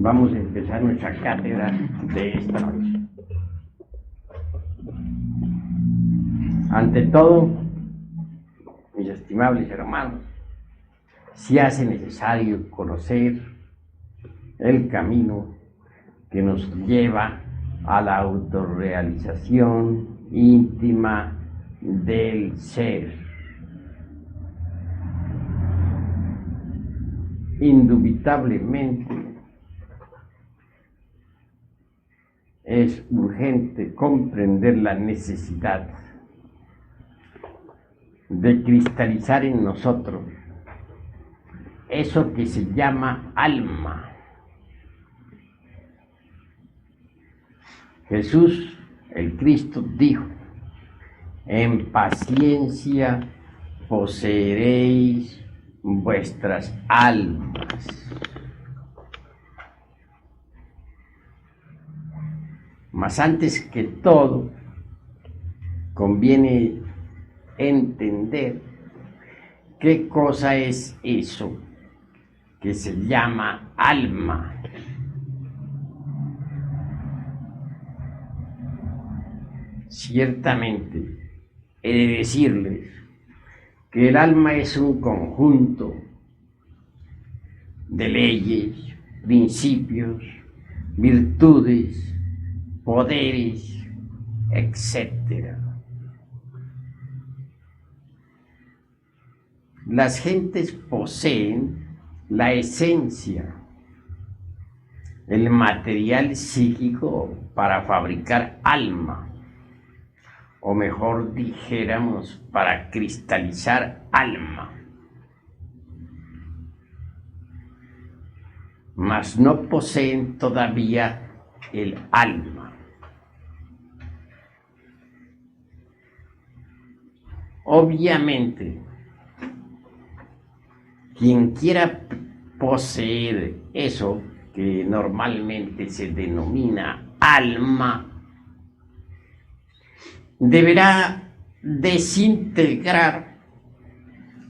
Vamos a empezar nuestra cátedra de esta noche. Ante todo, mis estimables hermanos, se hace necesario conocer el camino que nos lleva a la autorrealización íntima del ser. Indubitablemente, es urgente comprender la necesidad de cristalizar en nosotros eso que se llama alma. Jesús, el Cristo, dijo: en paciencia poseeréis vuestras almas. Mas antes que todo, conviene entender qué cosa es eso que se llama alma. Ciertamente, he de decirles que el alma es un conjunto de leyes, principios, virtudes, poderes, etc. Las gentes poseen la esencia, el material psíquico para fabricar alma, o mejor dijéramos, para cristalizar alma. Mas no poseen todavía el alma. Obviamente, quien quiera poseer eso que normalmente se denomina alma, deberá desintegrar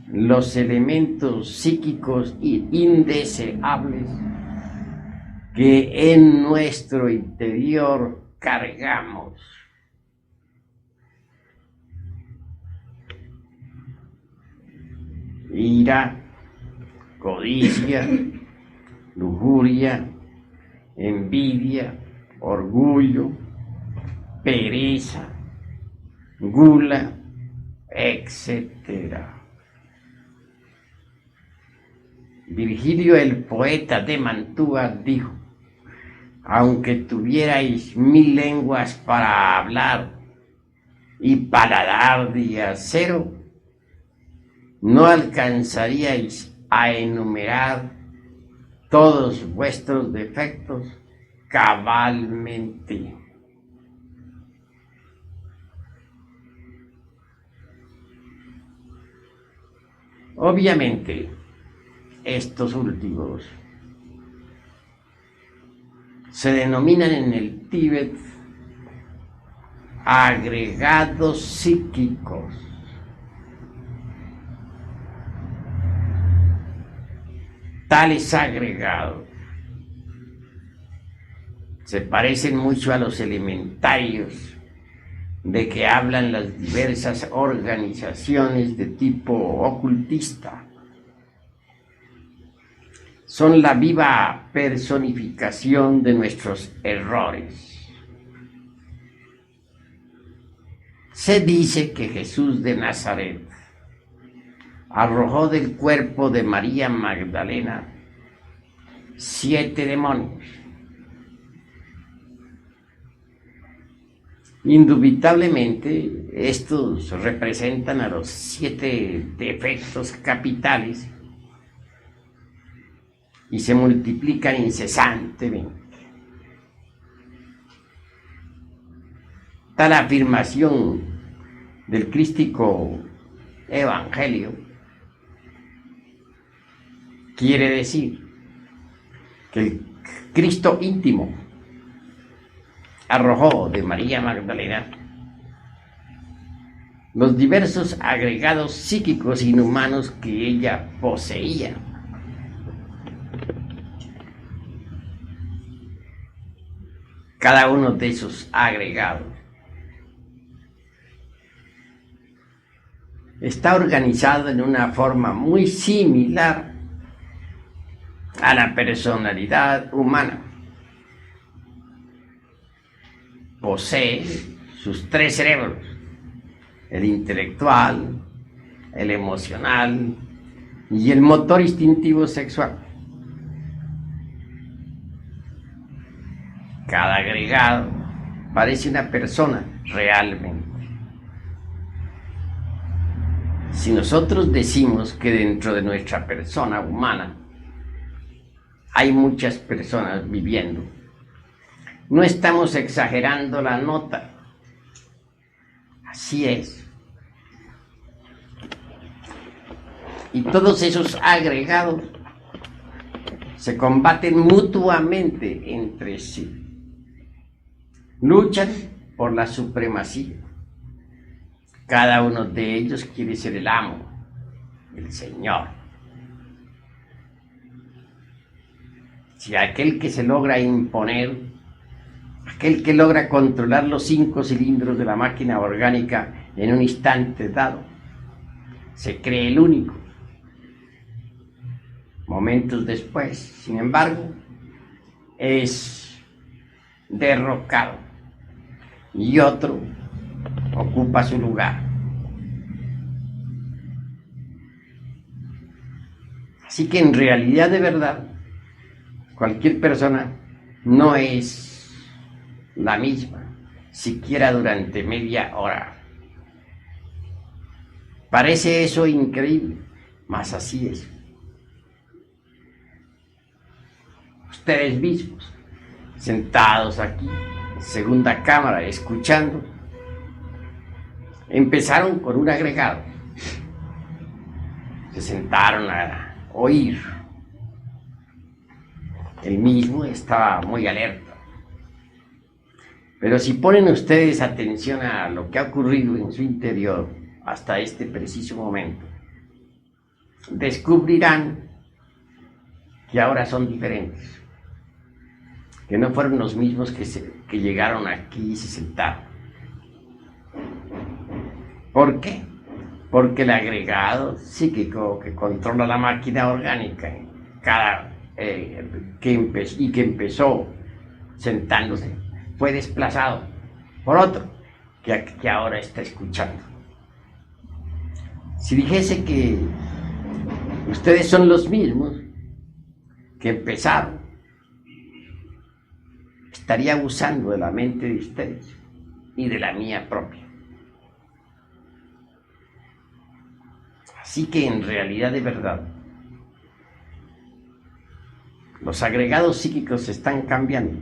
los elementos psíquicos indeseables que en nuestro interior cargamos. Ira, codicia, lujuria, envidia, orgullo, pereza, gula, etc. Virgilio, el poeta de Mantua, dijo: aunque tuvierais 1000 lenguas para hablar y paladar de acero, no alcanzaríais a enumerar todos vuestros defectos cabalmente. Obviamente, estos últimos se denominan en el Tíbet agregados psíquicos. Tales agregados se parecen mucho a los elementarios de que hablan las diversas organizaciones de tipo ocultista. Son la viva personificación de nuestros errores. Se dice que Jesús de Nazaret arrojó del cuerpo de María Magdalena 7 demonios. Indubitablemente, estos representan a los 7 defectos capitales y se multiplican incesantemente. Tal afirmación del crístico evangelio quiere decir que el Cristo íntimo arrojó de María Magdalena los diversos agregados psíquicos inhumanos que ella poseía. cada uno de esos agregados está organizado en una forma muy similar a la personalidad humana. Posee sus tres cerebros: el intelectual, el emocional y el motor instintivo sexual. Cada agregado parece una persona realmente. Si nosotros decimos que dentro de nuestra persona humana hay muchas personas viviendo, no estamos exagerando la nota. Así es. Y todos esos agregados se combaten mutuamente entre sí. Luchan por la supremacía. Cada uno de ellos quiere ser el amo, el señor. Si aquel que se logra imponer, aquel que logra controlar los 5 cilindros de la máquina orgánica en un instante dado, se cree el único. Momentos después, sin embargo, es derrocado y otro ocupa su lugar. Así que en realidad, de verdad, cualquier persona no es la misma, siquiera durante media hora. Parece eso increíble, mas así es. Ustedes mismos, sentados aquí, segunda cámara, escuchando, empezaron con un agregado. Se sentaron a oír. El mismo estaba muy alerta. Pero si ponen ustedes atención a lo que ha ocurrido en su interior hasta este preciso momento, descubrirán que ahora son diferentes, que no fueron los mismos que llegaron aquí y se sentaron. ¿Por qué? Porque el agregado psíquico que controla la máquina orgánica que empezó sentándose fue desplazado por otro que ahora está escuchando. Si dijese que ustedes son los mismos que empezaron, estaría abusando de la mente de ustedes y de la mía propia. Así que en realidad, de verdad, los agregados psíquicos se están cambiando.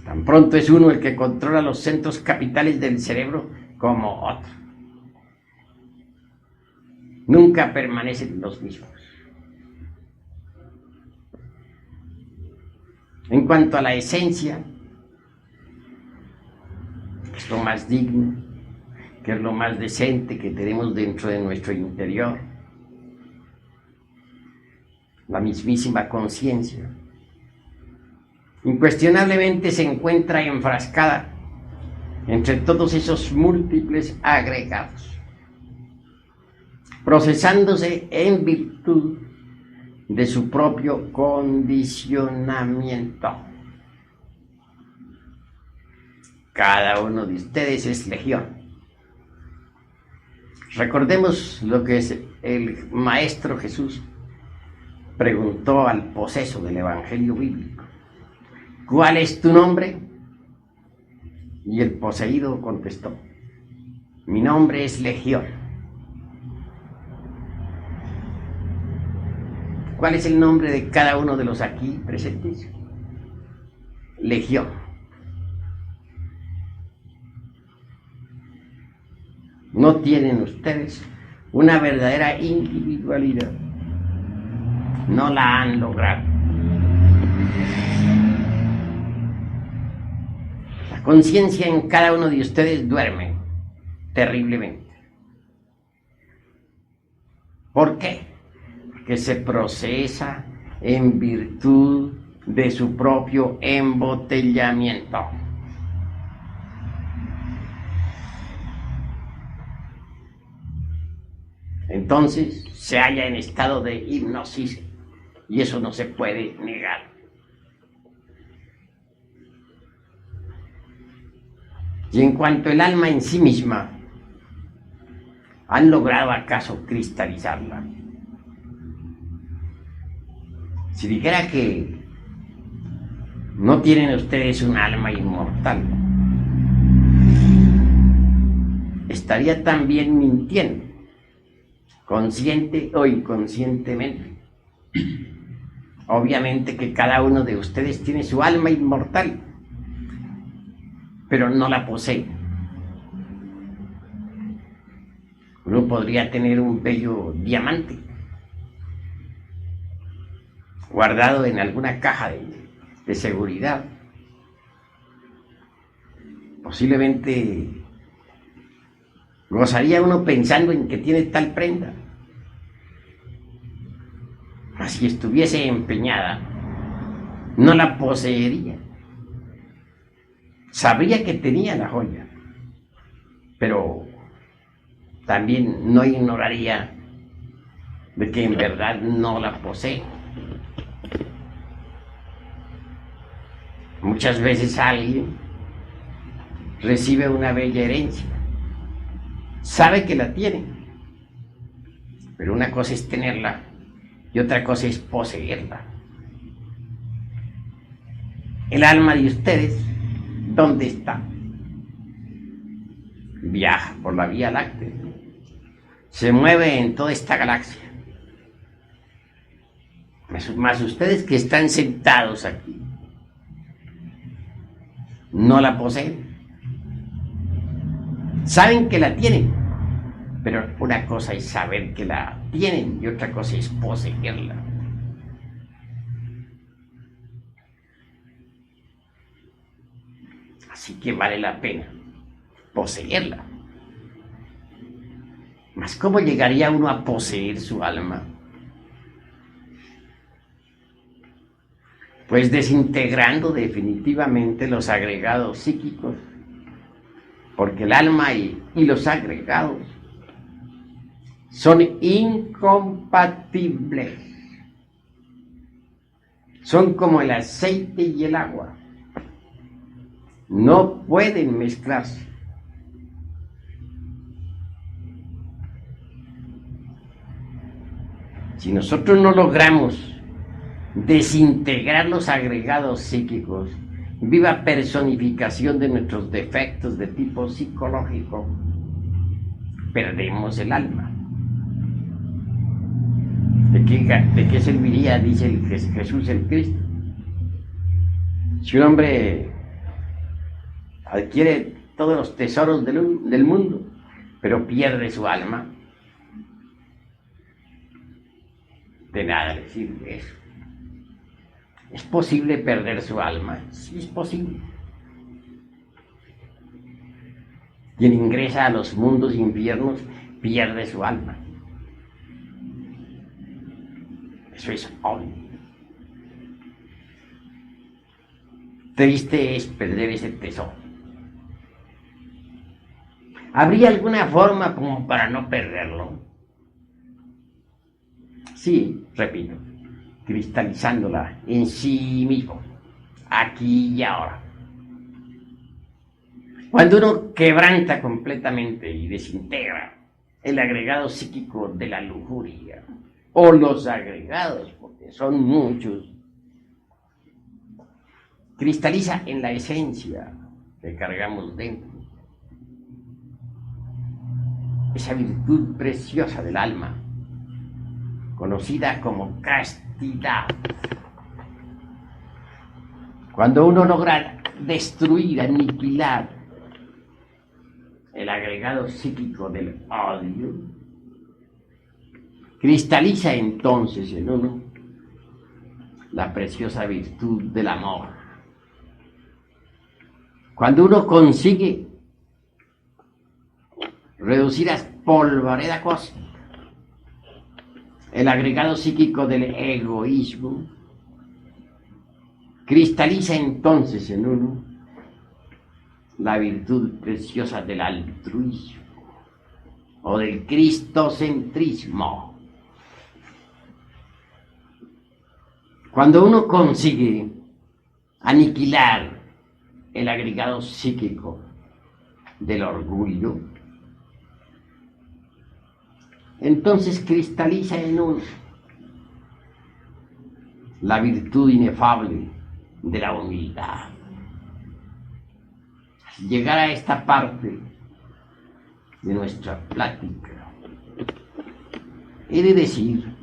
Tan pronto es uno el que controla los centros capitales del cerebro como otro. Nunca permanecen los mismos. En cuanto a la esencia, que es lo más digno, que es lo más decente que tenemos dentro de nuestro interior, la mismísima conciencia, incuestionablemente se encuentra enfrascada entre todos esos múltiples agregados, procesándose en virtud de su propio condicionamiento. Cada uno de ustedes es legión. Recordemos lo que el Maestro Jesús preguntó al poseso del Evangelio bíblico: ¿cuál es tu nombre? Y el poseído contestó: mi nombre es Legión. ¿Cuál es el nombre de cada uno de los aquí presentes? Legión. No tienen ustedes una verdadera individualidad. No la han logrado. La conciencia en cada uno de ustedes duerme terriblemente. ¿Por qué? Porque se procesa en virtud de su propio embotellamiento. Entonces se halla en estado de hipnosis y eso no se puede negar. Y en cuanto al alma en sí misma, ¿han logrado acaso cristalizarla? Si dijera que no tienen ustedes un alma inmortal, estaría también mintiendo, consciente o inconscientemente. Obviamente que cada uno de ustedes tiene su alma inmortal, pero no la posee. Uno podría tener un bello diamante guardado en alguna caja de seguridad. Posiblemente gozaría uno pensando en que tiene tal prenda. Mas si estuviese empeñada, no la poseería. Sabría que tenía la joya, pero también no ignoraría de que en verdad no la posee. Muchas veces alguien recibe una bella herencia, sabe que la tiene, pero una cosa es tenerla y otra cosa es poseerla. El alma de ustedes, ¿dónde está? Viaja por la Vía Láctea, se mueve en toda esta galaxia. Más ustedes que están sentados aquí, no la poseen. Saben que la tienen, pero una cosa es saber que la tienen y otra cosa es poseerla. Así que vale la pena poseerla. Mas ¿cómo llegaría uno a poseer su alma? Pues desintegrando definitivamente los agregados psíquicos, porque el alma y los agregados son incompatibles. Son como el aceite y el agua. No pueden mezclarse. Si nosotros no logramos desintegrar los agregados psíquicos, viva personificación de nuestros defectos de tipo psicológico, perdemos el alma. ¿De qué serviría, dice Jesús el Cristo? Si un hombre adquiere todos los tesoros del mundo, pero pierde su alma, de nada le sirve eso. ¿Es posible perder su alma? Sí, es posible. Quien ingresa a los mundos infiernos pierde su alma. Eso es obvio. Triste es perder ese tesoro. ¿Habría alguna forma como para no perderlo? Sí, repito, cristalizándola en sí mismo, aquí y ahora. Cuando uno quebranta completamente y desintegra el agregado psíquico de la lujuria, o los agregados, porque son muchos, cristaliza en la esencia que cargamos dentro, esa virtud preciosa del alma, conocida como castidad. Cuando uno logra destruir, aniquilar el agregado psíquico del odio, cristaliza entonces en uno la preciosa virtud del amor. Cuando uno consigue reducir a polvareda cósmica el agregado psíquico del egoísmo, Cristaliza entonces en uno la virtud preciosa del altruismo o del cristocentrismo. Cuando uno consigue aniquilar el agregado psíquico del orgullo, entonces cristaliza en uno la virtud inefable de la humildad. Llegar a esta parte de nuestra plática, he de decir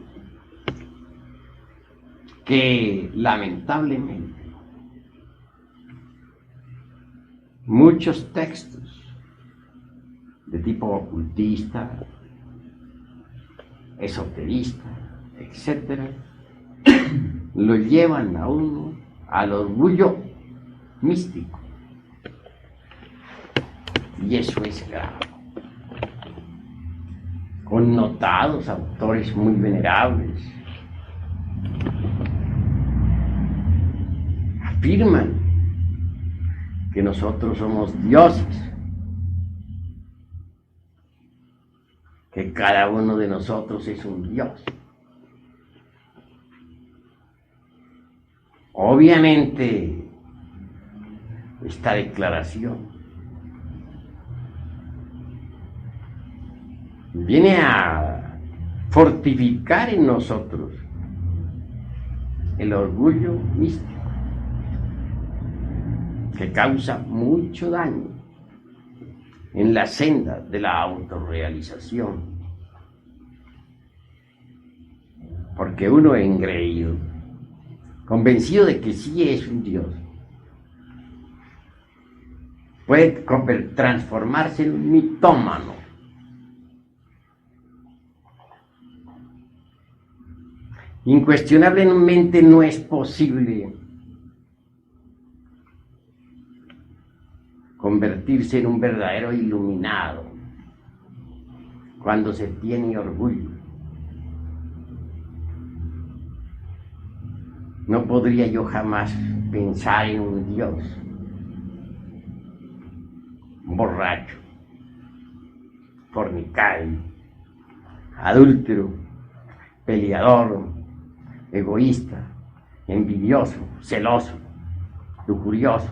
que lamentablemente muchos textos de tipo ocultista, esoterista, etcétera, lo llevan a uno al orgullo místico, y eso es grave. Connotados autores muy venerables afirman que nosotros somos dioses, que cada uno de nosotros es un dios. Obviamente, esta declaración viene a fortificar en nosotros el orgullo místico, que causa mucho daño en la senda de la autorrealización, porque uno engreído, convencido de que sí es un Dios, puede transformarse en un mitómano. Incuestionablemente no es posible convertirse en un verdadero iluminado cuando se tiene orgullo. No podría yo jamás pensar en un Dios borracho, fornicario, adúltero, peleador, egoísta, envidioso, celoso, lujurioso,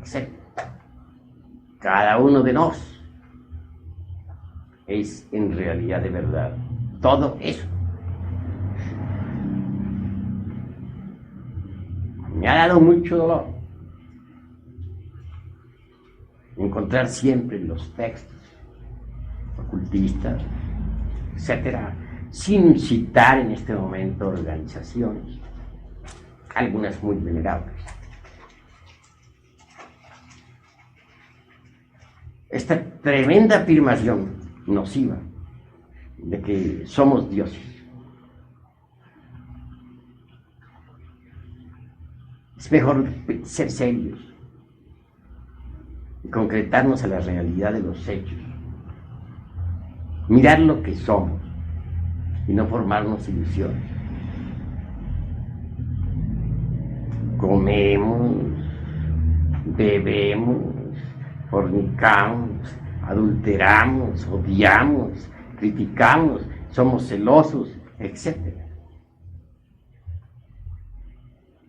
etc. Cada uno de nosotros es en realidad de verdad todo eso. Me ha dado mucho dolor encontrar siempre en los textos ocultistas, etcétera, sin citar en este momento organizaciones, algunas muy venerables, esta tremenda afirmación nociva de que somos dioses. Es mejor ser serios y concretarnos a la realidad de los hechos, mirar lo que somos y no formarnos ilusiones. Comemos, bebemos, fornicamos, adulteramos, odiamos, criticamos, somos celosos, etc.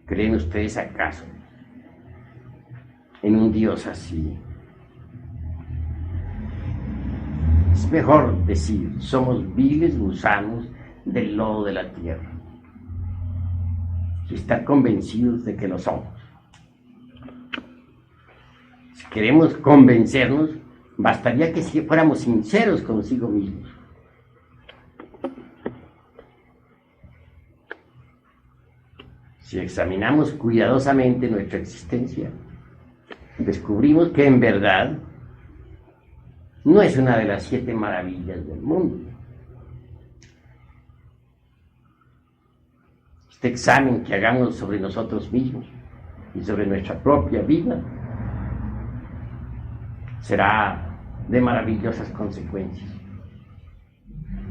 ¿Creen ustedes acaso en un Dios así? Es mejor decir, somos viles gusanos del lodo de la tierra, y estar convencidos de que lo somos. Si queremos convencernos, bastaría que fuéramos sinceros consigo mismos. Si examinamos cuidadosamente nuestra existencia, descubrimos que en verdad no es una de las 7 maravillas del mundo. Este examen que hagamos sobre nosotros mismos y sobre nuestra propia vida será de maravillosas consecuencias,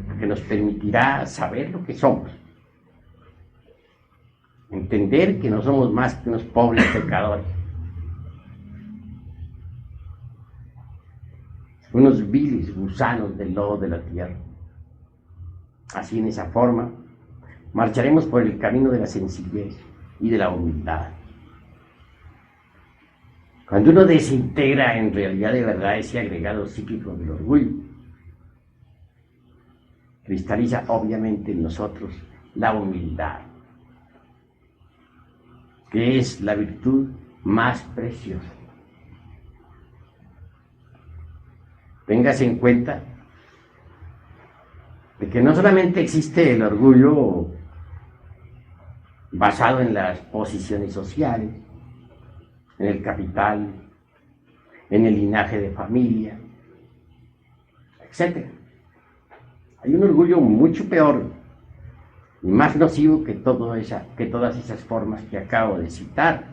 porque nos permitirá saber lo que somos Entender que no somos más que unos pobres pecadores, unos viles gusanos del lodo de la tierra. Así, en esa forma, marcharemos por el camino de la sencillez y de la humildad. Cuando uno desintegra en realidad de verdad ese agregado psíquico del orgullo, cristaliza obviamente en nosotros la humildad, que es la virtud más preciosa. Téngase en cuenta de que no solamente existe el orgullo basado en las posiciones sociales, en el capital, en el linaje de familia, etc. Hay un orgullo mucho peor y más nocivo que todas esas formas que acabo de citar,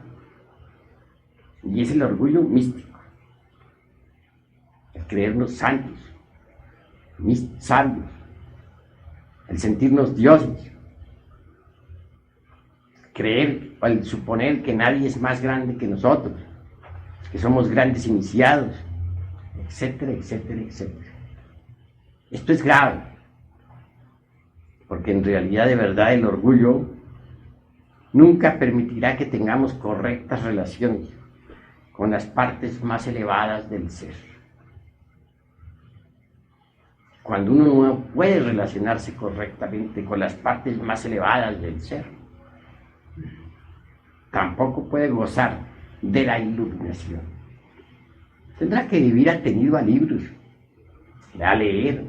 y es el orgullo místico, el creernos santos, sabios, el sentirnos dioses, creer o el suponer que nadie es más grande que nosotros, que somos grandes iniciados, etcétera, etcétera, etcétera. Esto es grave, porque en realidad de verdad el orgullo nunca permitirá que tengamos correctas relaciones con las partes más elevadas del ser. Cuando uno no puede relacionarse correctamente con las partes más elevadas del ser, tampoco puede gozar de la iluminación. Tendrá que vivir atenido a libros, a leer,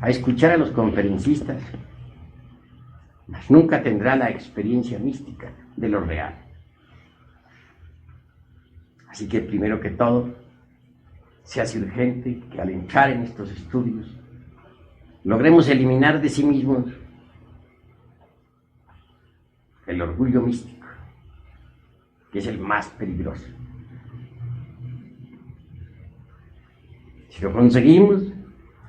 a escuchar a los conferencistas, mas nunca tendrá la experiencia mística de lo real. Así que primero que todo, se hace urgente que al entrar en estos estudios logremos eliminar de sí mismos el orgullo místico, que es el más peligroso. Si lo conseguimos,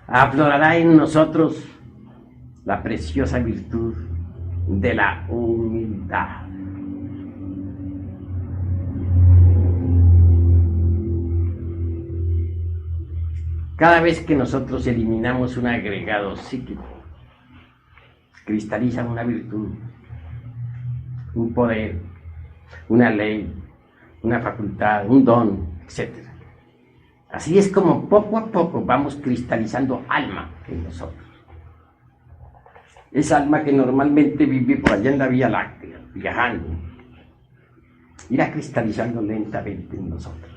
aflorará en nosotros la preciosa virtud de la humildad. Cada vez que nosotros eliminamos un agregado psíquico, cristaliza una virtud, un poder, una ley, una facultad, un don, etc. Así es como poco a poco vamos cristalizando alma en nosotros. Esa alma que normalmente vive por allá en la Vía Láctea, viajando, irá cristalizando lentamente en nosotros.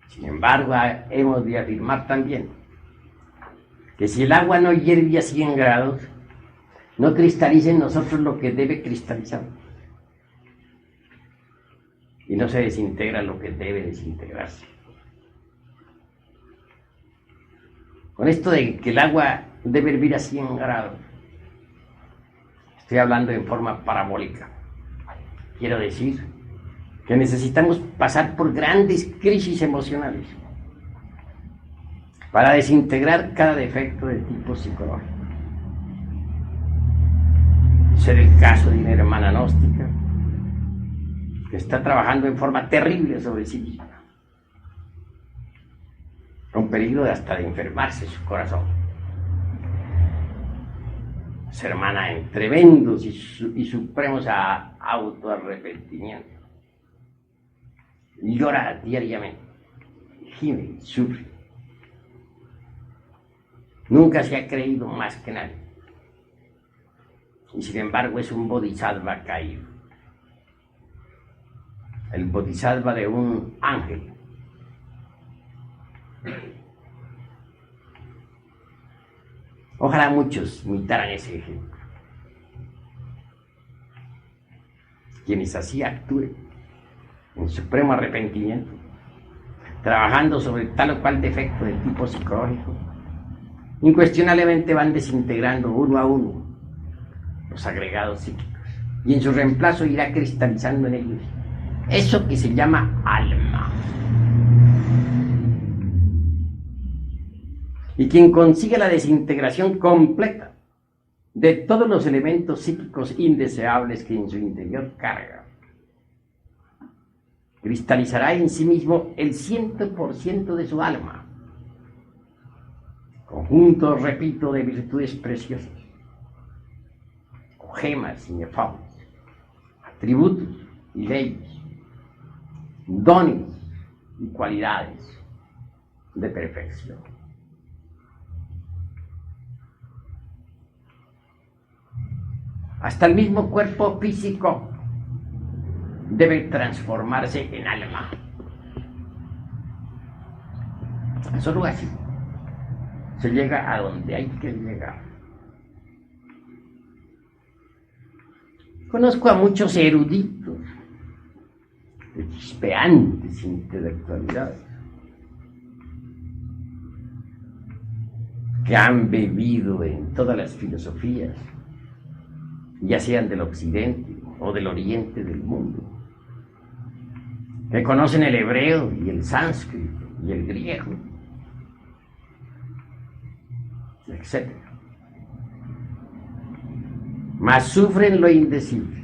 Sin embargo, hemos de afirmar también que si el agua no hierve a 100 grados, no cristaliza en nosotros lo que debe cristalizar. Y no se desintegra lo que debe desintegrarse. Con esto de que el agua debe hervir a 100 grados, estoy hablando en forma parabólica. Quiero decir que necesitamos pasar por grandes crisis emocionales para desintegrar cada defecto de tipo psicológico. Ser el caso de una hermana gnóstica que está trabajando en forma terrible sobre sí misma, con peligro hasta de enfermarse su corazón. Esa hermana en tremendos y supremos autoarrepentimientos. Llora diariamente, gime, sufre. Nunca se ha creído más que nadie. Y sin embargo es un bodhisattva caído. El bodhisattva de un ángel. Ojalá muchos imitaran ese ejemplo. Quienes así actúen en supremo arrepentimiento, trabajando sobre tal o cual defecto de tipo psicológico, incuestionablemente van desintegrando uno a uno los agregados psíquicos, y en su reemplazo irá cristalizando en ellos eso que se llama alma. Y quien consigue la desintegración completa de todos los elementos psíquicos indeseables que en su interior carga. Cristalizará en sí mismo el 100% de su alma. Conjunto, repito, de virtudes preciosas, o gemas inefables, atributos y leyes, dones y cualidades de perfección. Hasta el mismo cuerpo físico debe transformarse en alma. Solo así se llega a donde hay que llegar. Conozco a muchos eruditos de chispeantes intelectualidades que han bebido en todas las filosofías, ya sean del occidente o del oriente del mundo, que conocen el hebreo y el sánscrito y el griego, etc. Mas sufren lo indecible,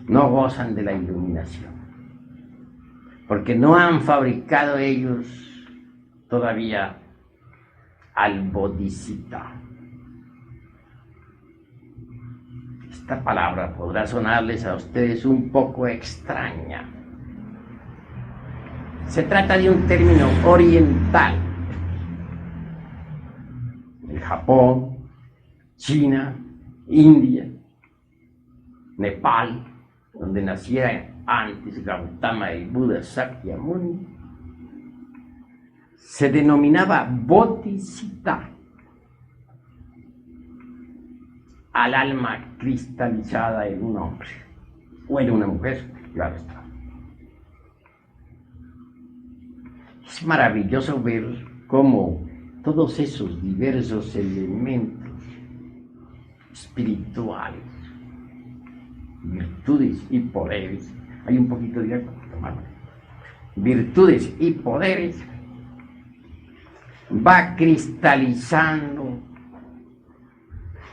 no gozan de la iluminación, porque no han fabricado ellos todavía al Bodhisattva. Esta palabra podrá sonarles a ustedes un poco extraña. Se trata de un término oriental. En Japón, China, India, Nepal, donde naciera antes Gautama y Buda Sakyamuni, se denominaba Bodhisattva al alma cristalizada en un hombre o en una mujer, claro está. Es maravilloso ver cómo todos esos diversos elementos espirituales, virtudes y poderes, hay un poquito de agua, tomarlo, virtudes y poderes, va cristalizando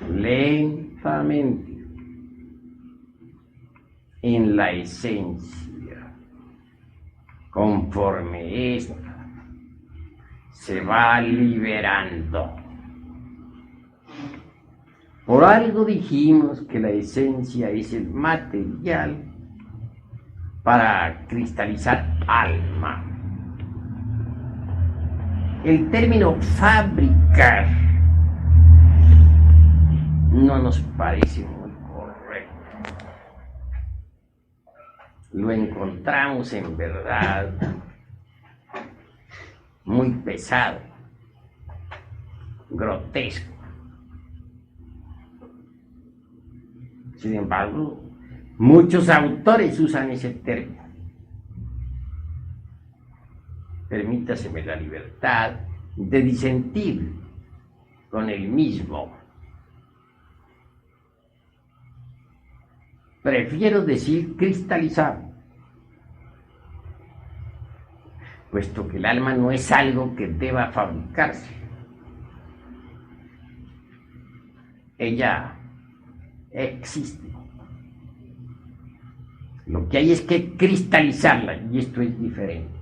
lentamente en la esencia, conforme esta se va liberando. Por algo dijimos que la esencia es el material para cristalizar alma. El término fabricar no nos parece muy correcto. Lo encontramos en verdad muy pesado, grotesco. Sin embargo, muchos autores usan ese término. Permítaseme la libertad de disentir con el mismo. Prefiero decir cristalizar, puesto que el alma no es algo que deba fabricarse. Ella existe. Lo que hay es que cristalizarla, y esto es diferente.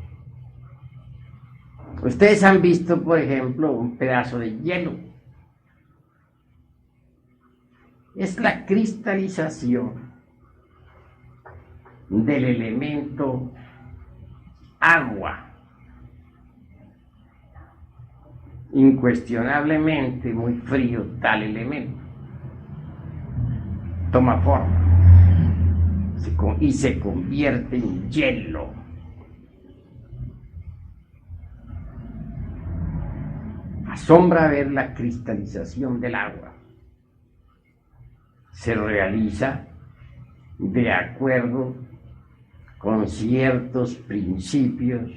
Ustedes han visto, por ejemplo, un pedazo de hielo. Es la cristalización del elemento agua. Incuestionablemente muy frío tal elemento. Toma forma y se convierte en hielo. Asombra ver la cristalización del agua. Se realiza de acuerdo con ciertos principios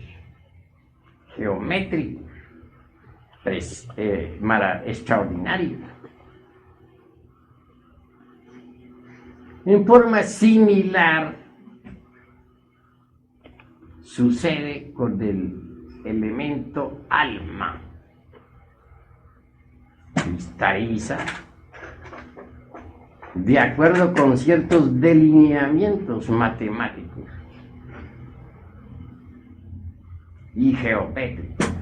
geométricos extraordinarios. En forma similar sucede con el elemento alma. Cristaliza de acuerdo con ciertos delineamientos matemáticos y geométricos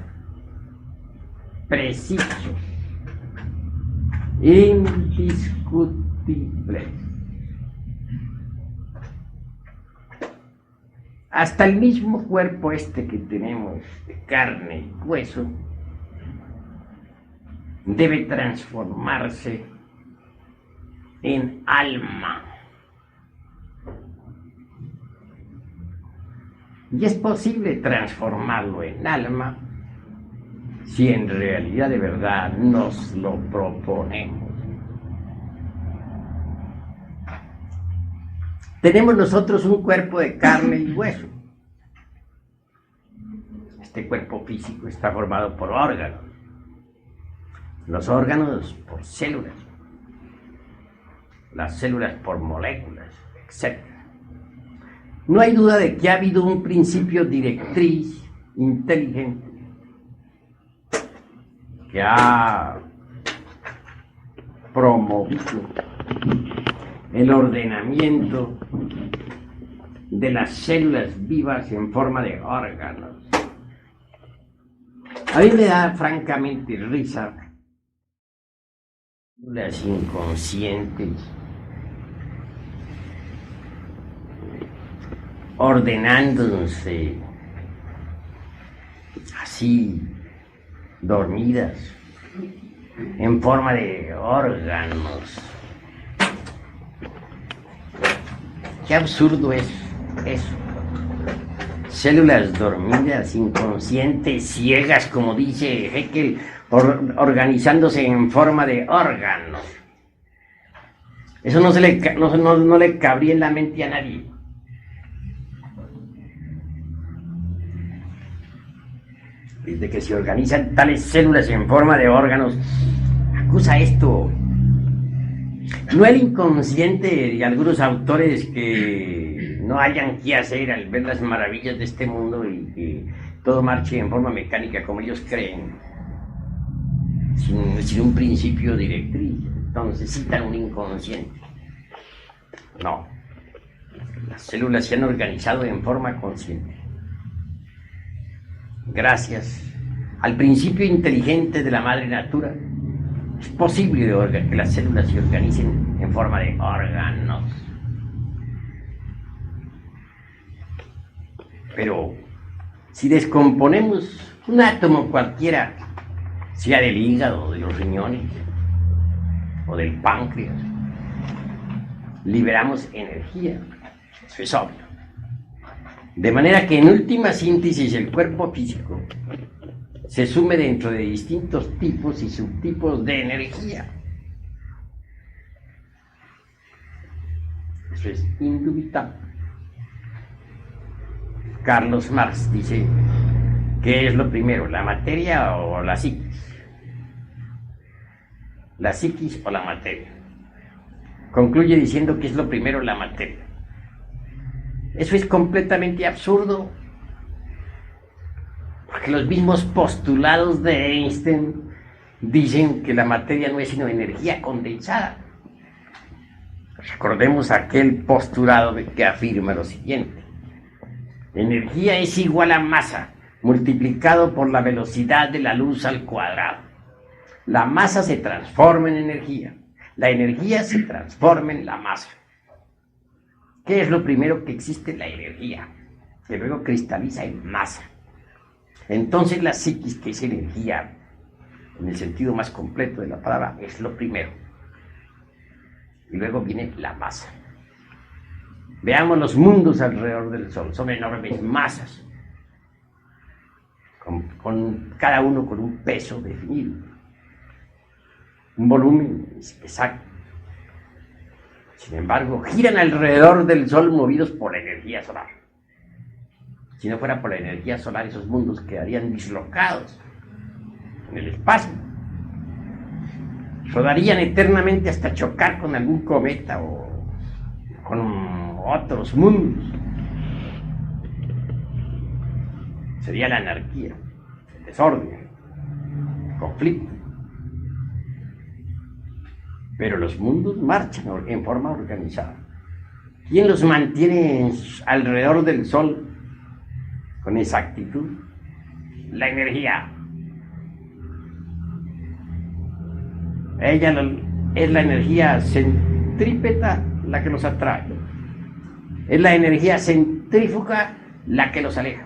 precisos, indiscutibles. Hasta el mismo cuerpo este que tenemos de carne y hueso debe transformarse en alma. Y es posible transformarlo en alma si en realidad de verdad nos lo proponemos. Tenemos nosotros un cuerpo de carne y hueso. Este cuerpo físico está formado por órganos. Los órganos por células. Las células por moléculas, etc. No hay duda de que ha habido un principio directriz inteligente que ha promovido el ordenamiento de las células vivas en forma de órganos. A mí me da francamente risa las inconscientes ordenándose así, dormidas, en forma de órganos. Qué absurdo es eso. Células dormidas, inconscientes, ciegas, como dice Haeckel, organizándose en forma de órganos. Eso no le cabría en la mente a nadie. Desde que se organizan tales células en forma de órganos, acusa esto. No el inconsciente de algunos autores que no hayan qué hacer al ver las maravillas de este mundo y que todo marche en forma mecánica como ellos creen, sin un principio directriz. Entonces citan un inconsciente. No. Las células se han organizado en forma consciente. Gracias al principio inteligente de la madre natura, es posible que las células se organicen en forma de órganos. Pero si descomponemos un átomo cualquiera, sea del hígado, de los riñones o del páncreas, liberamos energía. Eso es obvio. De manera que en última síntesis el cuerpo físico se sume dentro de distintos tipos y subtipos de energía. Eso es indubitable. Carlos Marx dice, ¿qué es lo primero, la materia o la psiquis? La psiquis o la materia. Concluye diciendo que es lo primero, la materia. Eso es completamente absurdo, porque los mismos postulados de Einstein dicen que la materia no es sino energía condensada. Recordemos aquel postulado que afirma lo siguiente: energía es igual a masa multiplicado por la velocidad de la luz al cuadrado. La masa se transforma en energía, la energía se transforma en la masa. ¿Qué es lo primero que existe? La energía, que luego cristaliza en masa. Entonces la psiquis, que es energía, en el sentido más completo de la palabra, es lo primero. Y luego viene la masa. Veamos los mundos alrededor del Sol, son enormes masas, con cada uno con un peso definido, un volumen exacto. Sin embargo, giran alrededor del Sol movidos por la energía solar. Si no fuera por la energía solar, esos mundos quedarían dislocados en el espacio. Rodarían eternamente hasta chocar con algún cometa o con otros mundos. Sería la anarquía, el desorden, el conflicto. pero los mundos marchan en forma organizada. ¿Quién los mantiene alrededor del Sol con exactitud? La energía. Ella es la energía centrípeta la que los atrae. Es la energía centrífuga la que los aleja.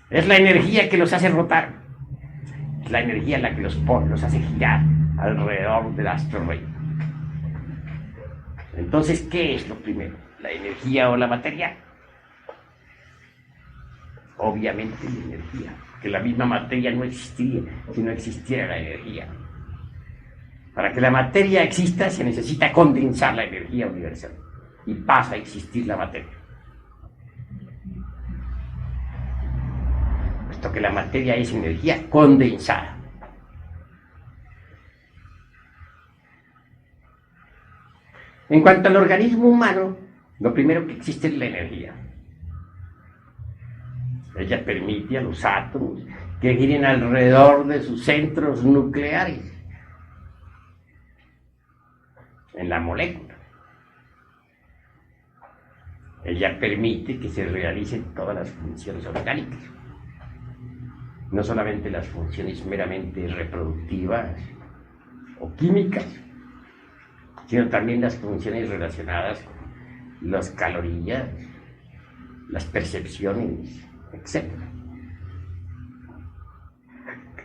Es la energía que los hace rotar. Es la energía la que los hace girar alrededor del astro rey. Entonces, ¿qué es lo primero? ¿La energía o la materia? Obviamente la energía, que la misma materia no existiría si no existiera la energía. Para que la materia exista se necesita condensar la energía universal y pasa a existir la materia. Puesto que la materia es energía condensada. En cuanto al organismo humano, lo primero que existe es la energía. Ella permite a los átomos que giren alrededor de sus centros nucleares en la molécula. Ella permite que se realicen todas las funciones orgánicas, no solamente las funciones meramente reproductivas o químicas, sino también las funciones relacionadas con las calorías, las percepciones, etc.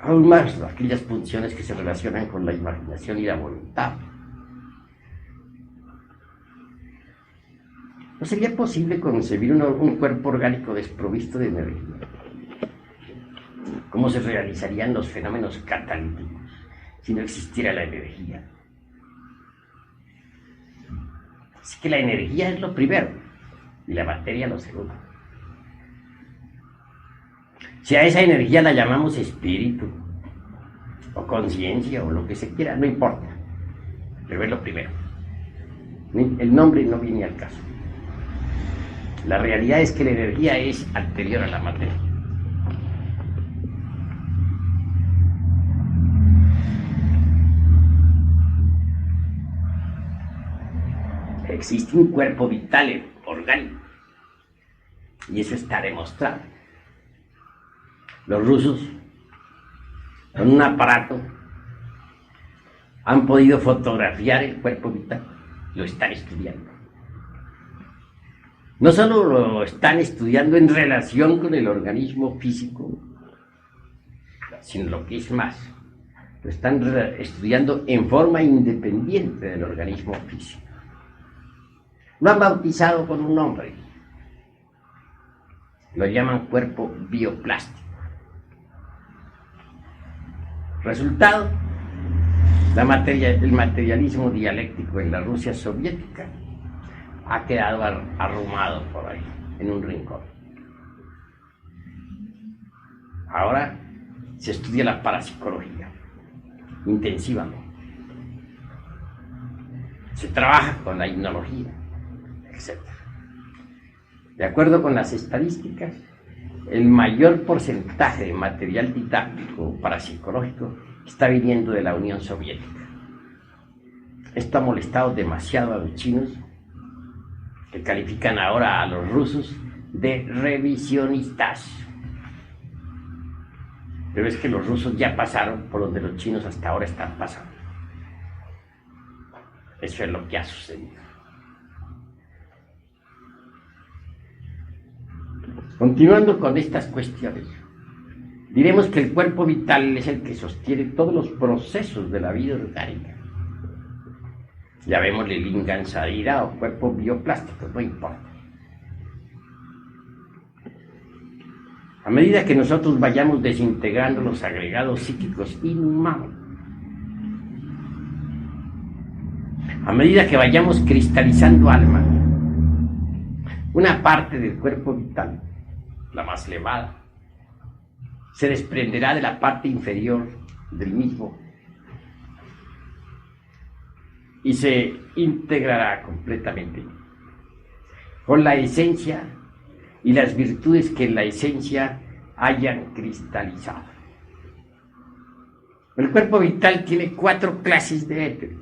Aún más aquellas funciones que se relacionan con la imaginación y la voluntad. ¿No sería posible concebir un cuerpo orgánico desprovisto de energía? ¿Cómo se realizarían los fenómenos catalíticos si no existiera la energía? Así que la energía es lo primero y la materia lo segundo. Si a esa energía la llamamos espíritu o conciencia o lo que se quiera, no importa, pero es lo primero. El nombre no viene al caso. La realidad es que la energía es anterior a la materia. Existe un cuerpo vital orgánico y eso está demostrado. Los rusos, con un aparato, han podido fotografiar el cuerpo vital, lo están estudiando. No solo lo están estudiando en relación con el organismo físico, sino lo que es más, lo están estudiando en forma independiente del organismo físico. Lo han bautizado con un nombre, lo llaman cuerpo bioplástico. Resultado, el materialismo dialéctico en la Rusia soviética ha quedado arrumado por ahí, en un rincón. Ahora se estudia la parapsicología intensivamente. Se trabaja con la hipnología, etc. De acuerdo con las estadísticas, el mayor porcentaje de material didáctico parapsicológico está viniendo de la Unión Soviética. Esto ha molestado demasiado a los chinos, que califican ahora a los rusos de revisionistas. Pero es que los rusos ya pasaron por donde los chinos hasta ahora están pasando. Eso es lo que ha sucedido. Continuando con estas cuestiones, diremos que el cuerpo vital es el que sostiene todos los procesos de la vida orgánica. Llamémosle lingam sarira o cuerpo bioplástico, no importa. A medida que nosotros vayamos desintegrando los agregados psíquicos inhumanos, a medida que vayamos cristalizando alma, una parte del cuerpo vital, la más elevada, se desprenderá de la parte inferior del mismo y se integrará completamente con la esencia y las virtudes que en la esencia hayan cristalizado. El cuerpo vital tiene 4 clases de éter.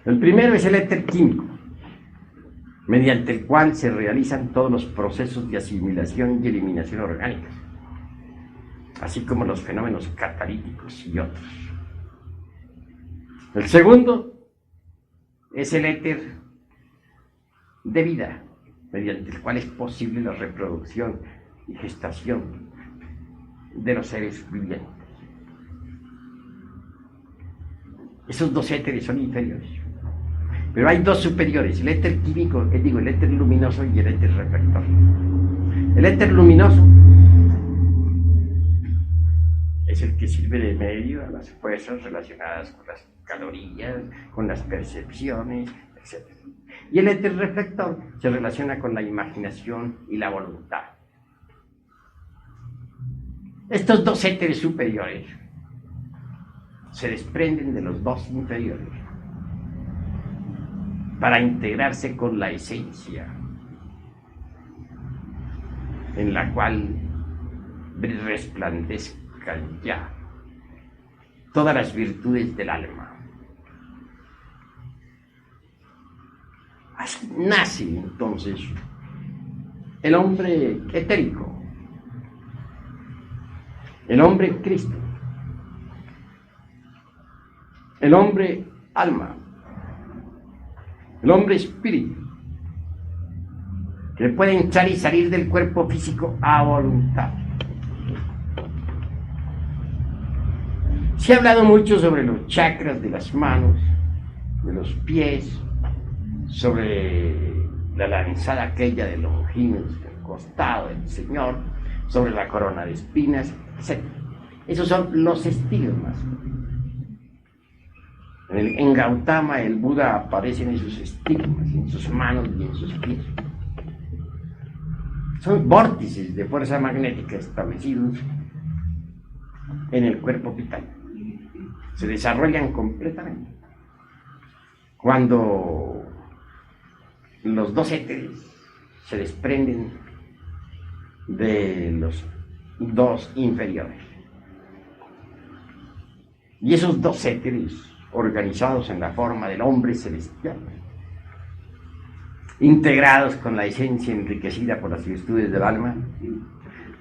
El primero es el éter químico, mediante el cual se realizan todos los procesos de asimilación y eliminación orgánicas, así como los fenómenos catalíticos y otros. El segundo es el éter de vida, mediante el cual es posible la reproducción y gestación de los seres vivientes. Esos 2 éteres son inferiores, pero hay 2 superiores, el éter químico, el éter luminoso y el éter reflector. El éter luminoso es el que sirve de medio a las fuerzas relacionadas con las calorías, con las percepciones, etc. Y el éter reflector se relaciona con la imaginación y la voluntad. Estos 2 éteres superiores se desprenden de los 2 inferiores para integrarse con la esencia, en la cual resplandezcan ya todas las virtudes del alma. Así nace entonces el hombre etérico, el hombre Cristo, el hombre alma, el hombre espíritu, que puede entrar y salir del cuerpo físico a voluntad. Se ha hablado mucho sobre los chakras de las manos, de los pies, sobre la lanzada aquella de Longinos del costado del Señor, sobre la corona de espinas, etc. Esos son los estigmas. En Gautama el Buda aparece en esos estigmas, en sus manos y en sus pies. Son vórtices de fuerza magnética establecidos en el cuerpo vital. Se desarrollan completamente cuando los 2 éteres se desprenden de los 2 inferiores. Y esos 2 éteres, organizados en la forma del hombre celestial, integrados con la esencia enriquecida por las virtudes del alma,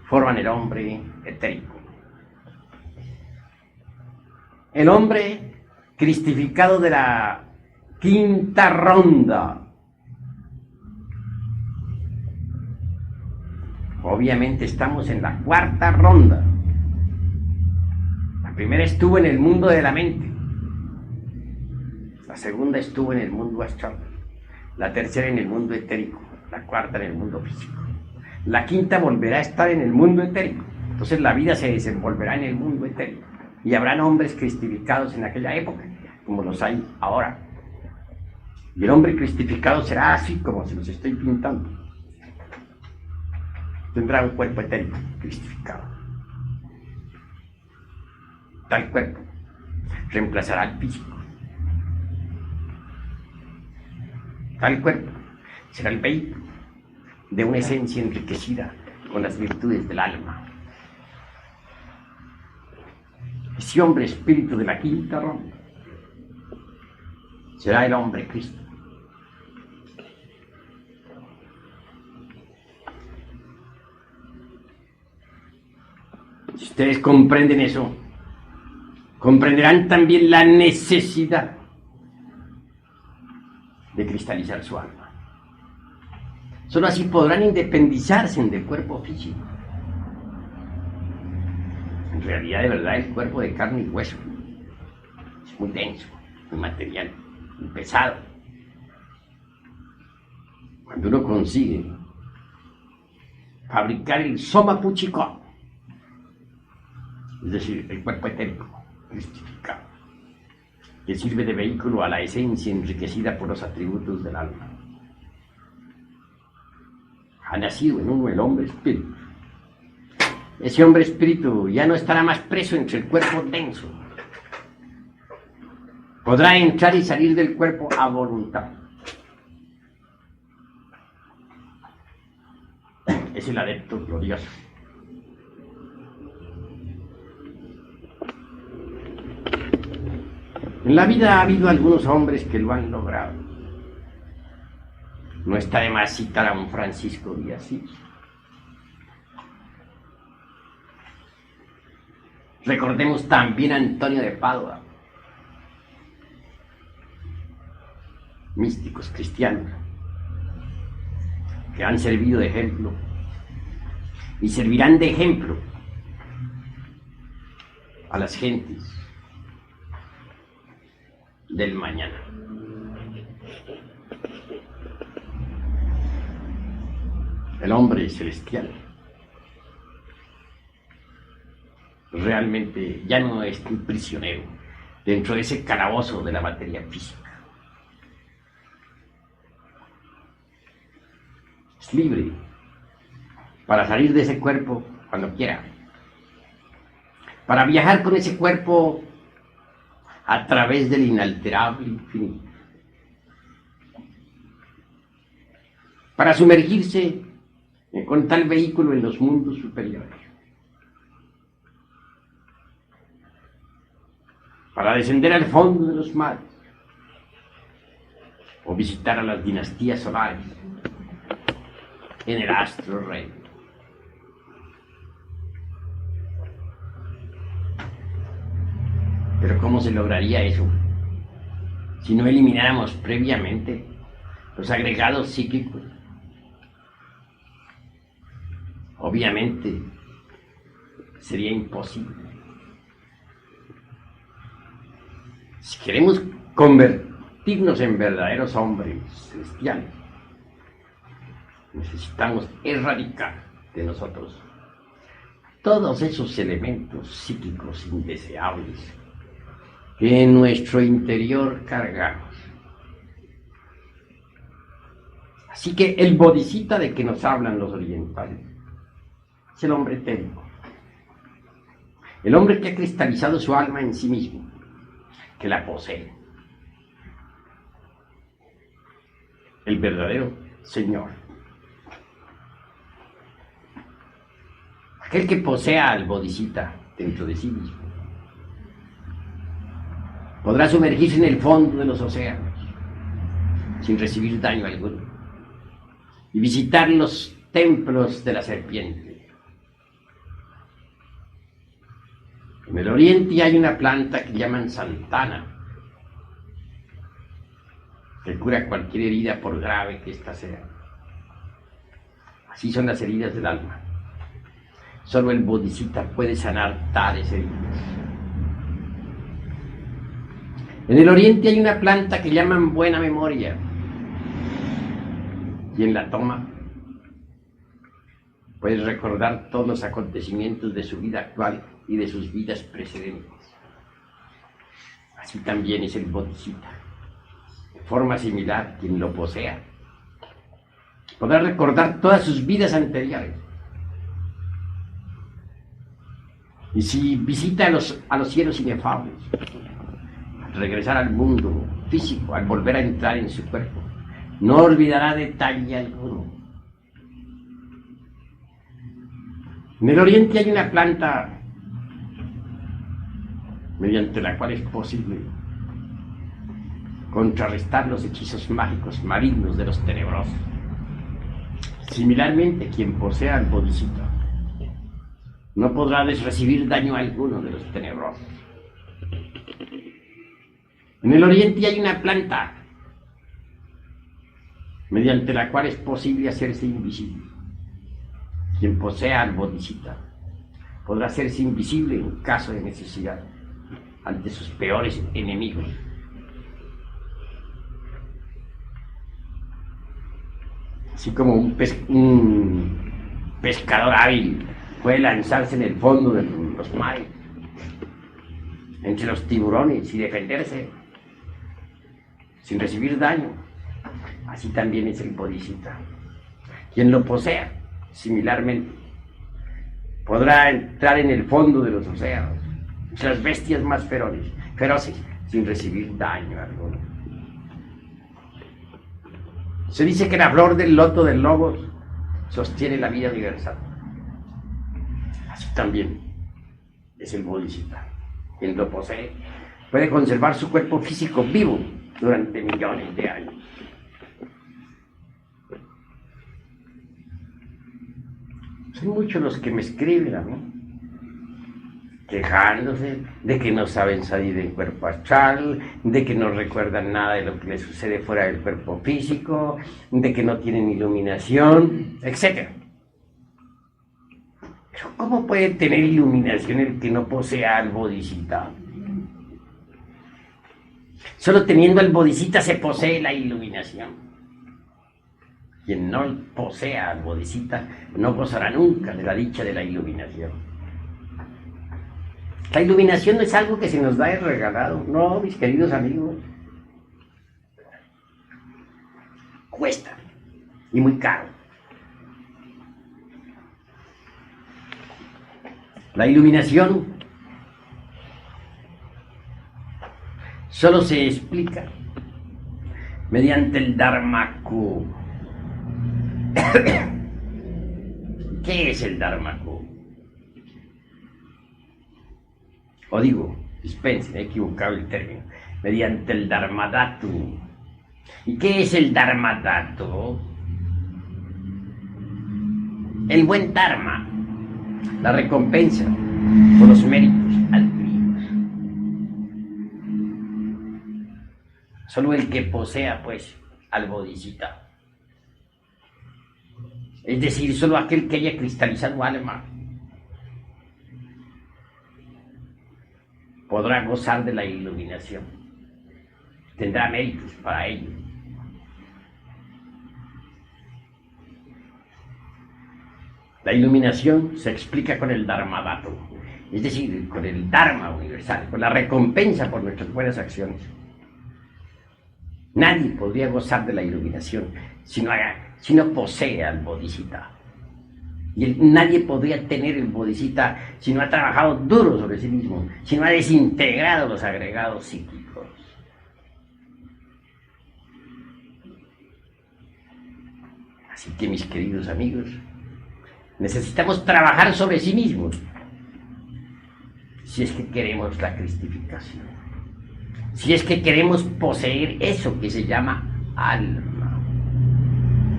forman el hombre etérico. El hombre cristificado de la 5ª ronda. Obviamente estamos en la 4ª ronda. La primera estuvo en el mundo de la mente. La segunda estuvo en el mundo astral. La tercera en el mundo etérico. La 4ª en el mundo físico. La 5ª volverá a estar en el mundo etérico. Entonces la vida se desenvolverá en el mundo etérico. Y habrán hombres cristificados en aquella época, como los hay ahora. Y el hombre cristificado será así como se los estoy pintando. Tendrá un cuerpo etérico cristificado. Tal cuerpo reemplazará al físico. Tal cuerpo será el vehículo de una esencia enriquecida con las virtudes del alma. Ese hombre espíritu de la 5ª ronda será el hombre Cristo. Si ustedes comprenden eso, comprenderán también la necesidad de cristalizar su alma. Solo así podrán independizarse del cuerpo físico. En realidad, de verdad, el cuerpo de carne y hueso es muy denso, muy material, muy pesado. Cuando uno consigue fabricar el soma puchicó, es decir, el cuerpo etérico, cristificado, que sirve de vehículo a la esencia enriquecida por los atributos del alma, ha nacido en uno el hombre espíritu. Ese hombre espíritu ya no estará más preso entre el cuerpo denso. Podrá entrar y salir del cuerpo a voluntad. Es el adepto glorioso. En la vida ha habido algunos hombres que lo han logrado. No está de más citar a un Francisco de Asís. Recordemos también a Antonio de Padua, místicos cristianos que han servido de ejemplo y servirán de ejemplo a las gentes del mañana. El hombre celestial realmente ya no es un prisionero dentro de ese calabozo de la materia física. Es libre para salir de ese cuerpo cuando quiera, para viajar con ese cuerpo a través del inalterable infinito, para sumergirse con tal vehículo en los mundos superiores, para descender al fondo de los mares o visitar a las dinastías solares en el astro rey. Pero ¿cómo se lograría eso si no elimináramos previamente los agregados psíquicos? Obviamente sería imposible. Si queremos convertirnos en verdaderos hombres celestiales, necesitamos erradicar de nosotros todos esos elementos psíquicos indeseables que en nuestro interior cargamos. Así que el bodhisattva de que nos hablan los orientales es el hombre éterico, el hombre que ha cristalizado su alma en sí mismo, que la posee. El verdadero Señor, aquel que posea al bodhisattva dentro de sí mismo, podrá sumergirse en el fondo de los océanos sin recibir daño alguno y visitar los templos de la serpiente. En el oriente hay una planta que llaman santana, que cura cualquier herida por grave que ésta sea. Así son las heridas del alma. Solo el bodhisattva puede sanar tales heridas. En el oriente hay una planta que llaman buena memoria. Quien la toma puede recordar todos los acontecimientos de su vida actual y de sus vidas precedentes. Así también es el bodhisattva. De forma similar, quien lo posea podrá recordar todas sus vidas anteriores. Y si visita a los cielos inefables, al regresar al mundo físico, al volver a entrar en su cuerpo, no olvidará detalle alguno. En el oriente hay una planta mediante la cual es posible contrarrestar los hechizos mágicos malignos de los tenebrosos. Similarmente, quien posea al bodhisattva no podrá recibir daño alguno de los tenebrosos. En el oriente hay una planta mediante la cual es posible hacerse invisible. Quien posea al bodhisattva podrá hacerse invisible en caso de necesidad ante sus peores enemigos. Así como un pescador hábil puede lanzarse en el fondo de los mares, entre los tiburones, y defenderse sin recibir daño, así también es el bodhisattva. Quien lo posea, similarmente, podrá entrar en el fondo de los océanos, entre las bestias más feroces, sin recibir daño alguno. Se dice que la flor del loto del logos sostiene la vida universal. Así también es el bodhisattva. Quien lo posee puede conservar su cuerpo físico vivo durante millones de años. Son muchos los que me escriben a mí, quejándose de que no saben salir del cuerpo astral, de que no recuerdan nada de lo que les sucede fuera del cuerpo físico, de que no tienen iluminación, etc. Pero ¿cómo puede tener iluminación el que no posea al Bodhisattva? Solo teniendo al Bodhisattva se posee la iluminación. Quien no posea al Bodhisattva no gozará nunca de la dicha de la iluminación. La iluminación no es algo que se nos da de regalado, no, mis queridos amigos. Cuesta, y muy caro. La iluminación solo se explica mediante el Dharmakku. ¿Qué es el Dharmakku? O digo, dispense, he equivocado el término, mediante el Dharmadhatu. ¿Y qué es el Dharmadhatu? El buen Dharma, la recompensa por los méritos adquiridos. Solo el que posea, pues, al Bodhisattva, es decir, solo aquel que haya cristalizado alma, podrá gozar de la iluminación, tendrá méritos para ello. La iluminación se explica con el Dharmadhatu, es decir, con el Dharma universal, con la recompensa por nuestras buenas acciones. Nadie podría gozar de la iluminación si no posee al Bodhisattva. Y nadie podría tener el Bodhisattva si no ha trabajado duro sobre sí mismo, si no ha desintegrado los agregados psíquicos. Así que, mis queridos amigos, necesitamos trabajar sobre sí mismos si es que queremos la cristificación, si es que queremos poseer eso que se llama alma.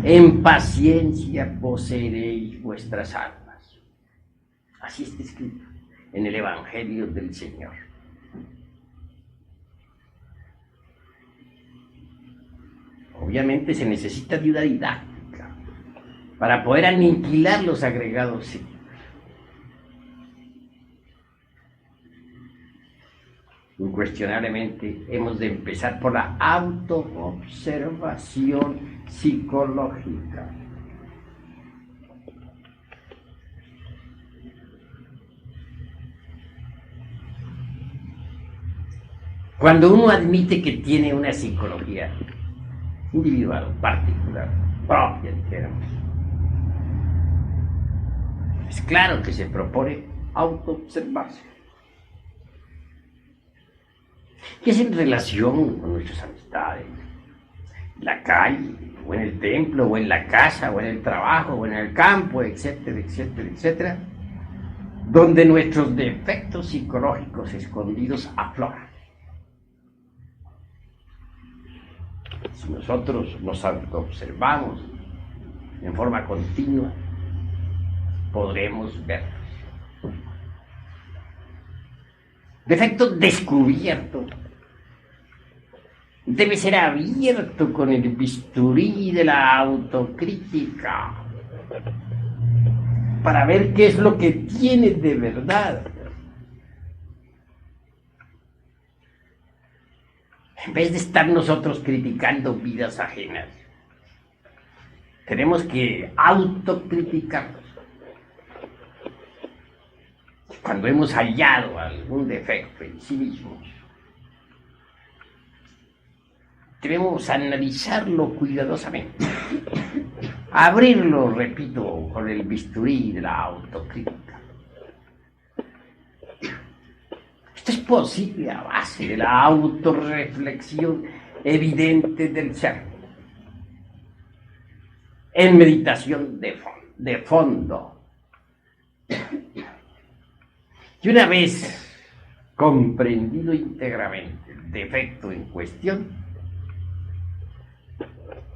En paciencia poseeréis vuestras almas. Así está escrito en el Evangelio del Señor. Obviamente se necesita ayuda didáctica para poder aniquilar los agregados psíquicos. Incuestionablemente hemos de empezar por la autoobservación psicológica. Cuando uno admite que tiene una psicología individual, particular, propia, dijéramos, es claro que se propone autoobservarse. Y es en relación con nuestras amistades, en la calle, o en el templo, o en la casa, o en el trabajo, o en el campo, etcétera, etcétera, etcétera, donde nuestros defectos psicológicos escondidos afloran. Si nosotros nos autoobservamos en forma continua, podremos verlos. Defecto descubierto debe ser abierto con el bisturí de la autocrítica para ver qué es lo que tiene de verdad. En vez de estar nosotros criticando vidas ajenas, tenemos que autocriticarnos. Cuando hemos hallado algún defecto en sí mismos, debemos analizarlo cuidadosamente, abrirlo, repito, con el bisturí de la autocrítica. Esto es posible a base de la autorreflexión evidente del ser, en meditación de fondo. Y una vez comprendido íntegramente el defecto en cuestión,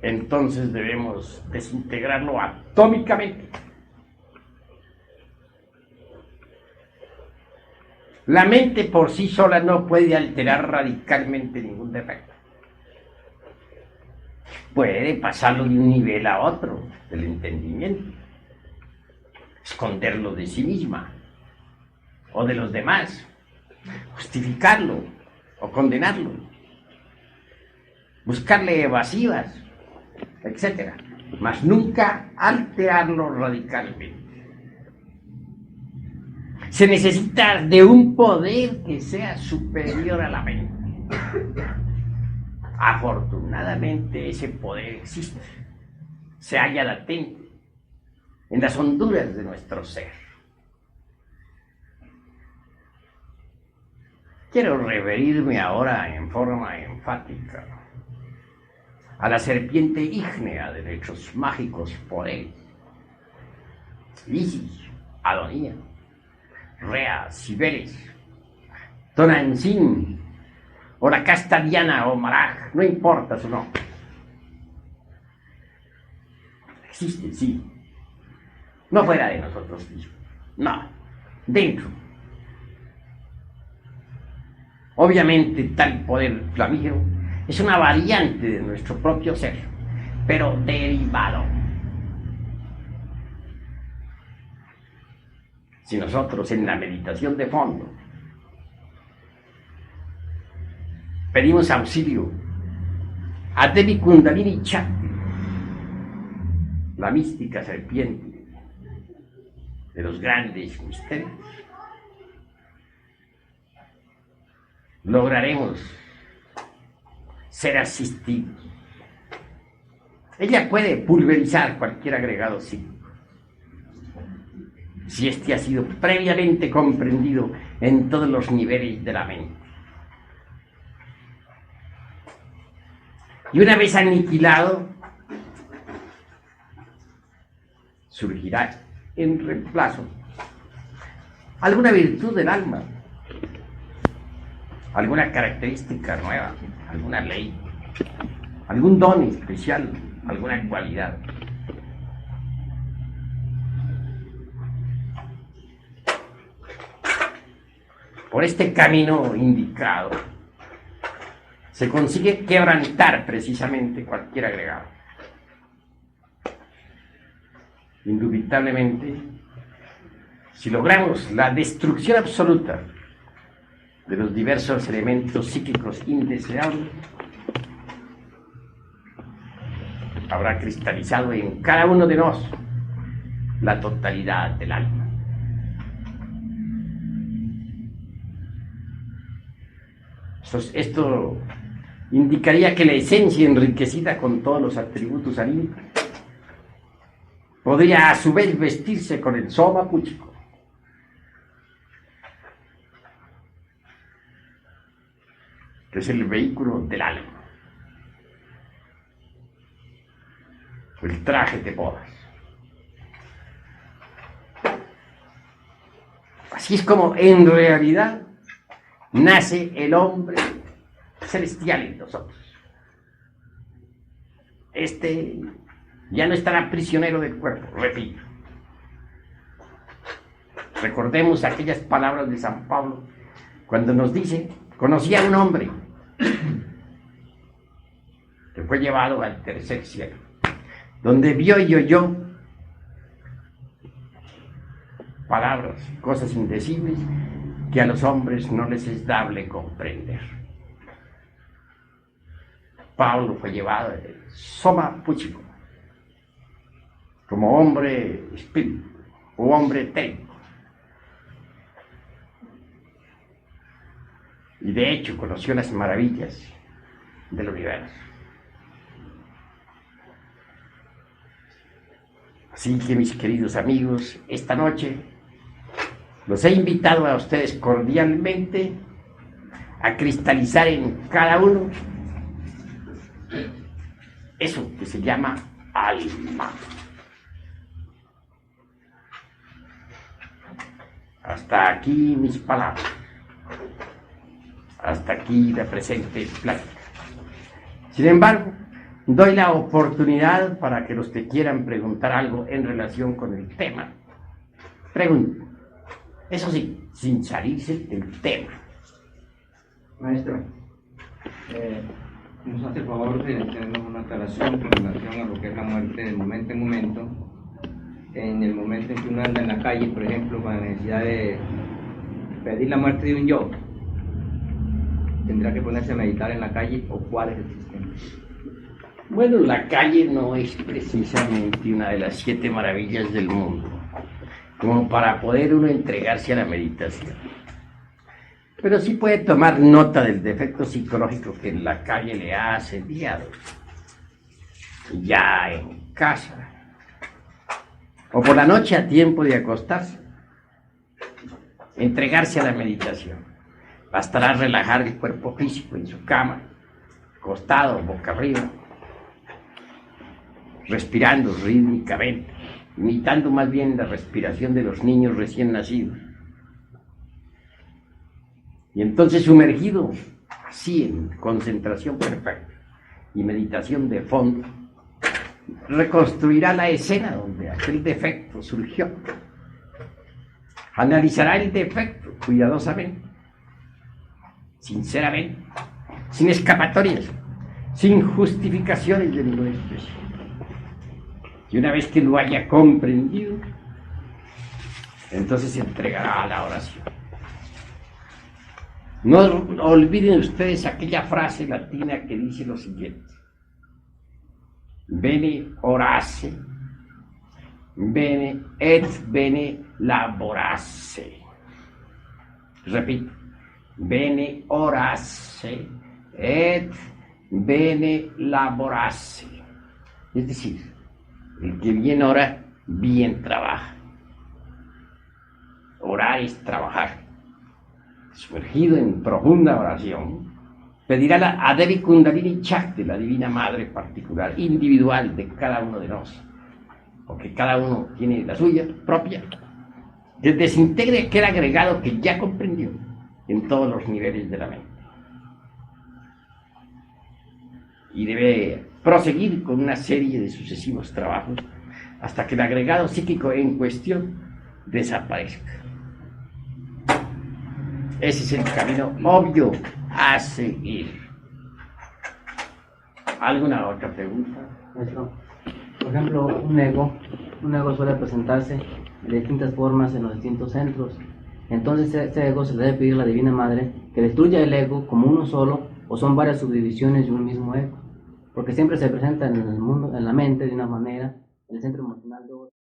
entonces debemos desintegrarlo atómicamente. La mente por sí sola no puede alterar radicalmente ningún defecto. Puede pasarlo de un nivel a otro del entendimiento, esconderlo de sí misma o de los demás, justificarlo o condenarlo, buscarle evasivas, etc. Mas nunca alterarlo radicalmente. Se necesita de un poder que sea superior a la mente. Afortunadamente ese poder existe, se halla latente en las honduras de nuestro ser. Quiero referirme ahora en forma enfática a la serpiente ígnea de nuestros mágicos poderes. Isis, Adonía, Rea, Cibeles, Tonantzin, o la casta Diana o Maraj, no importa su nombre. Existe, sí. No fuera de nosotros mismos. No, dentro. Obviamente tal poder flamígero es una variante de nuestro propio ser, pero derivado. Si nosotros en la meditación de fondo pedimos auxilio a Devi Kundalini Chakti, la mística serpiente de los grandes misterios, lograremos ser asistidos. Ella puede pulverizar cualquier agregado psíquico, si éste ha sido previamente comprendido en todos los niveles de la mente. Y una vez aniquilado, surgirá en reemplazo alguna virtud del alma, alguna característica nueva, alguna ley, algún don especial, alguna cualidad. Por este camino indicado se consigue quebrantar precisamente cualquier agregado. Indubitablemente, si logramos la destrucción absoluta de los diversos elementos psíquicos indeseables, habrá cristalizado en cada uno de nosotros la totalidad del alma. Esto indicaría que la esencia enriquecida con todos los atributos anímicos podría a su vez vestirse con el soma púchico, que es el vehículo del alma, el traje de bodas. Así es como en realidad nace el hombre celestial en nosotros. Este ya no estará prisionero del cuerpo, repito. Recordemos aquellas palabras de San Pablo cuando nos dice: conocí a un hombre que fue llevado al tercer cielo, donde vio y oyó palabras, cosas indecibles que a los hombres no les es dable comprender. Pablo fue llevado al soma púchico como hombre espíritu o hombre técnico. Y de hecho conoció las maravillas del universo. Así que, mis queridos amigos, esta noche los he invitado a ustedes cordialmente a cristalizar en cada uno eso que se llama alma. Hasta aquí mis palabras. Hasta aquí la presente plática. Sin embargo, doy la oportunidad para que los que quieran preguntar algo en relación con el tema, pregunten. Eso sí, sin salirse del tema. Maestro, nos hace el favor de tenernos una aclaración con relación a lo que es la muerte de momento en momento. En el momento en que uno anda en la calle, por ejemplo, con la necesidad de pedir la muerte de un yo, ¿tendrá que ponerse a meditar en la calle o cuál es el sistema? Bueno, la calle no es precisamente una de las 7 maravillas del mundo, como para poder uno entregarse a la meditación. Pero sí puede tomar nota del defecto psicológico que en la calle le ha asediado, ya en casa, o por la noche a tiempo de acostarse, entregarse a la meditación. Bastará relajar el cuerpo físico en su cama, acostado, boca arriba, respirando rítmicamente, imitando más bien la respiración de los niños recién nacidos. Y entonces, sumergido así en concentración perfecta y meditación de fondo, reconstruirá la escena donde aquel defecto surgió. Analizará el defecto cuidadosamente, sinceramente, sin escapatorias, sin justificaciones de ninguna especie. Y una vez que lo haya comprendido, entonces se entregará a la oración. No olviden ustedes aquella frase latina que dice lo siguiente: bene orace, bene et bene laborace. Repito, bene orace et bene laborace. Es decir, el que bien ora, bien trabaja. Orar es trabajar. Sumergido en profunda oración, pedirá a Devi Kundalini Chakti, la divina madre particular, individual de cada uno de nosotros, porque cada uno tiene la suya propia, que desintegre aquel agregado que ya comprendió en todos los niveles de la mente. Y debe proseguir con una serie de sucesivos trabajos hasta que el agregado psíquico en cuestión desaparezca. Ese es el camino obvio a seguir. ¿Alguna otra pregunta? Maestro, por ejemplo, un ego suele presentarse de distintas formas en los distintos centros. Entonces, este ego se le debe pedir a la Divina Madre que destruya el ego como uno solo, o son varias subdivisiones de un mismo ego, porque siempre se presenta en el mundo, en la mente de una manera, en el centro emocional de otra.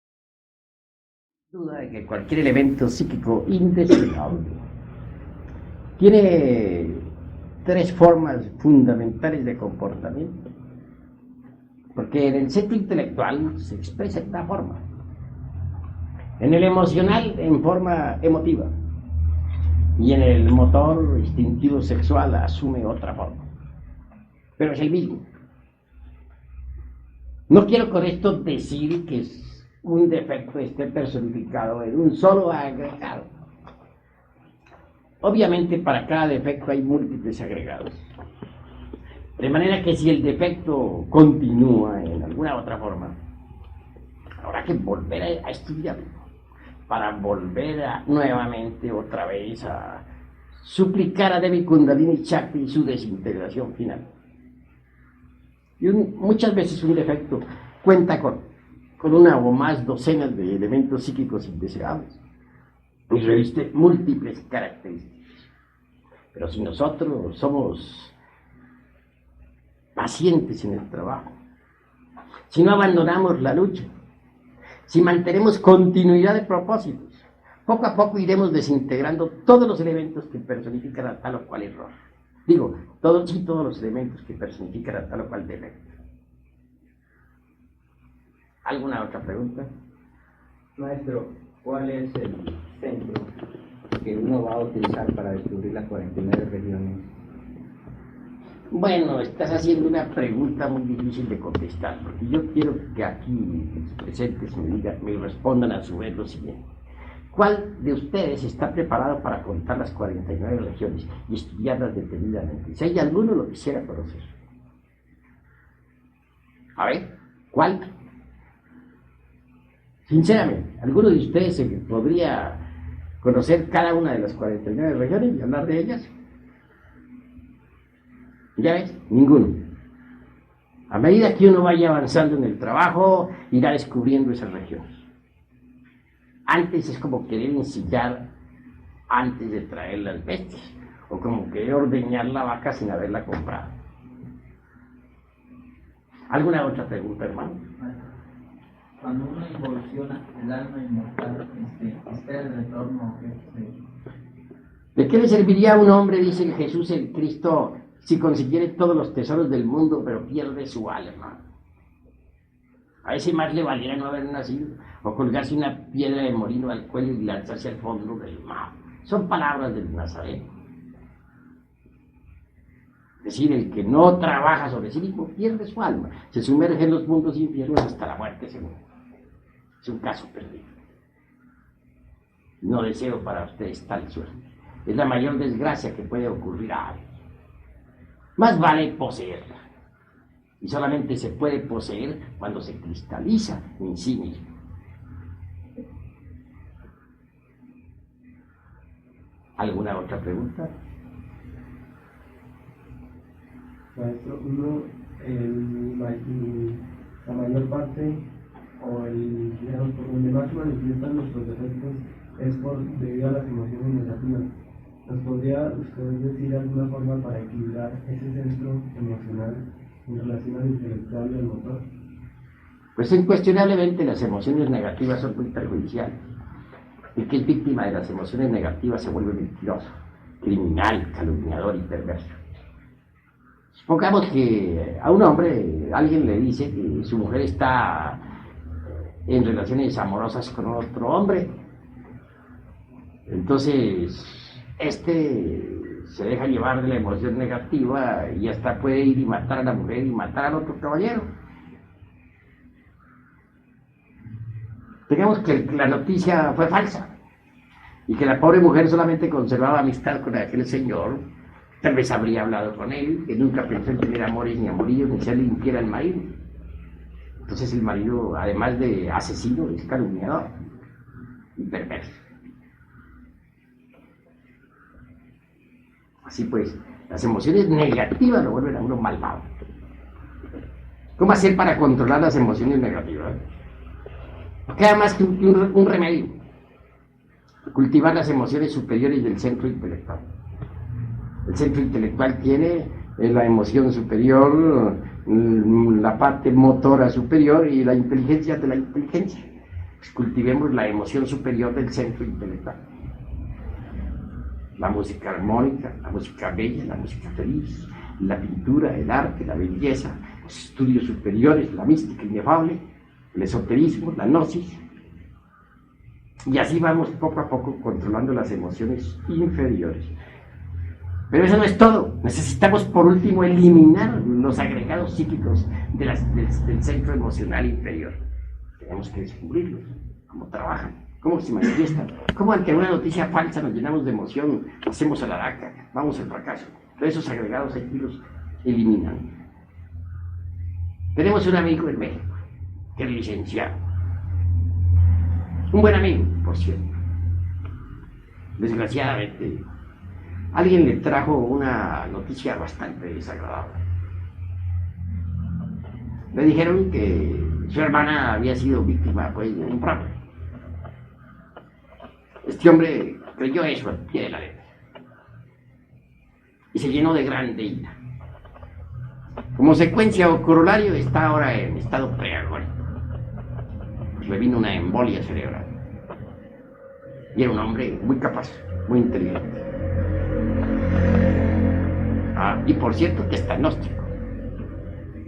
Duda de que cualquier elemento psíquico indeseable tiene 3 formas fundamentales de comportamiento, porque en el centro intelectual se expresa de esta forma, en el emocional en forma emotiva, y en el motor instintivo sexual asume otra forma, pero es el mismo. No quiero con esto decir que un defecto esté personificado en un solo agregado. Obviamente para cada defecto hay múltiples agregados. De manera que si el defecto continúa en alguna otra forma, habrá que volver a estudiarlo para volver nuevamente otra vez a suplicar a Devi Kundalini Chakti su desintegración final. Y muchas veces un defecto cuenta con una o más docenas de elementos psíquicos indeseables y reviste múltiples características. Pero si nosotros somos pacientes en el trabajo, si no abandonamos la lucha, si mantenemos continuidad de propósitos, poco a poco iremos desintegrando todos los elementos que personifican a tal o cual error. Digo, todos los elementos que personifican a tal o cual defecto. ¿Alguna otra pregunta? Maestro, ¿cuál es el centro que uno va a utilizar para descubrir las 49 regiones? Bueno, estás haciendo una pregunta muy difícil de contestar, porque yo quiero que aquí los presentes me respondan a su vez lo siguiente. ¿Cuál de ustedes está preparado para contar las 49 regiones y estudiarlas detenidamente? Si hay alguno, lo quisiera conocer. A ver, ¿cuál? Sinceramente, ¿alguno de ustedes podría conocer cada una de las 49 regiones y hablar de ellas? ¿Ya ves? Ninguno. A medida que uno vaya avanzando en el trabajo, irá descubriendo esas regiones. Antes es como querer ensillar antes de traer las bestias, o como querer ordeñar la vaca sin haberla comprado. ¿Alguna otra pregunta, hermano? Cuando uno evoluciona, el alma inmortal espera el retorno. ¿De qué le serviría a un hombre, dice Jesús el Cristo, si consiguiere todos los tesoros del mundo, pero pierde su alma? A ese más le valiera no haber nacido, o colgarse una piedra de molino al cuello y lanzarse al fondo del mar. Son palabras del Nazareno. Es decir, el que no trabaja sobre sí mismo pierde su alma, se sumerge en los mundos infiernos hasta la muerte segura. Es un caso perdido. No deseo para ustedes tal suerte. Es la mayor desgracia que puede ocurrir a alguien. Más vale poseerla. Y solamente se puede poseer cuando se cristaliza en sí mismo. ¿Alguna otra pregunta? Maestro, la mayor parte, o digamos, por donde más se manifiestan nuestros defectos es debido a las emociones negativas. ¿Nos podría usted decir alguna forma para equilibrar ese centro emocional en relación al intelectual y al motor? Pues incuestionablemente las emociones negativas son muy perjudiciales. El que es víctima de las emociones negativas se vuelve mentiroso, criminal, calumniador y perverso. Supongamos que a un hombre alguien le dice que su mujer está en relaciones amorosas con otro hombre. Entonces, se deja llevar de la emoción negativa y hasta puede ir y matar a la mujer y matar al otro caballero. Digamos que la noticia fue falsa y que la pobre mujer solamente conservaba amistad con aquel señor. Tal vez habría hablado con él, que nunca pensó en tener amores ni amoríos, ni ser limpiera al marido. Entonces el marido, además de asesino, es calumniador y perverso. Así pues, las emociones negativas lo vuelven a uno malvado. ¿Cómo hacer para controlar las emociones negativas? Queda más que un remedio. Cultivar las emociones superiores del centro intelectual. El centro intelectual tiene la emoción superior, la parte motora superior y la inteligencia de la inteligencia. Pues cultivemos la emoción superior del centro intelectual. La música armónica, la música bella, la música feliz, la pintura, el arte, la belleza, los estudios superiores, la mística inefable, el esoterismo, la gnosis. Y así vamos poco a poco controlando las emociones inferiores. Pero eso no es todo. Necesitamos por último eliminar los agregados psíquicos del centro emocional inferior. Tenemos que descubrirlos, cómo trabajan, cómo se manifiestan, cómo ante una noticia falsa nos llenamos de emoción, hacemos a la araca, vamos al fracaso. Todos esos agregados hay que los eliminan. Tenemos un amigo en México, que es licenciado. Un buen amigo, por cierto. Desgraciadamente, alguien le trajo una noticia bastante desagradable. Le dijeron que su hermana había sido víctima pues, de un fraude. Este hombre creyó eso al pie de la letra y se llenó de grande ira. Como secuencia o corolario está ahora en estado preagónico. Pues le vino una embolia cerebral. Y era un hombre muy capaz, muy inteligente. Y por cierto que está gnóstico.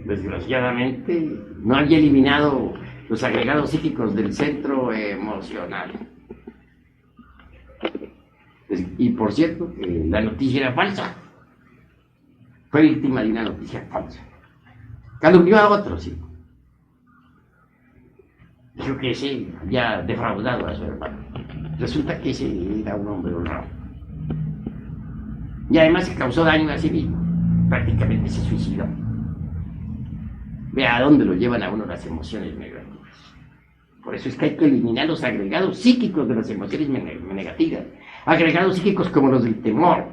Desgraciadamente no había eliminado los agregados psíquicos del centro emocional. Y por cierto que la noticia era falsa. Fue víctima de una noticia falsa. Calumnió a otro, sí. Dijo que sí, había defraudado a su hermano. Resulta que ese era un hombre honrado. Y además se causó daño a sí mismo. Prácticamente se suicidó. Vea a dónde lo llevan a uno las emociones negativas. Por eso es que hay que eliminar los agregados psíquicos de las emociones negativas. Agregados psíquicos como los del temor.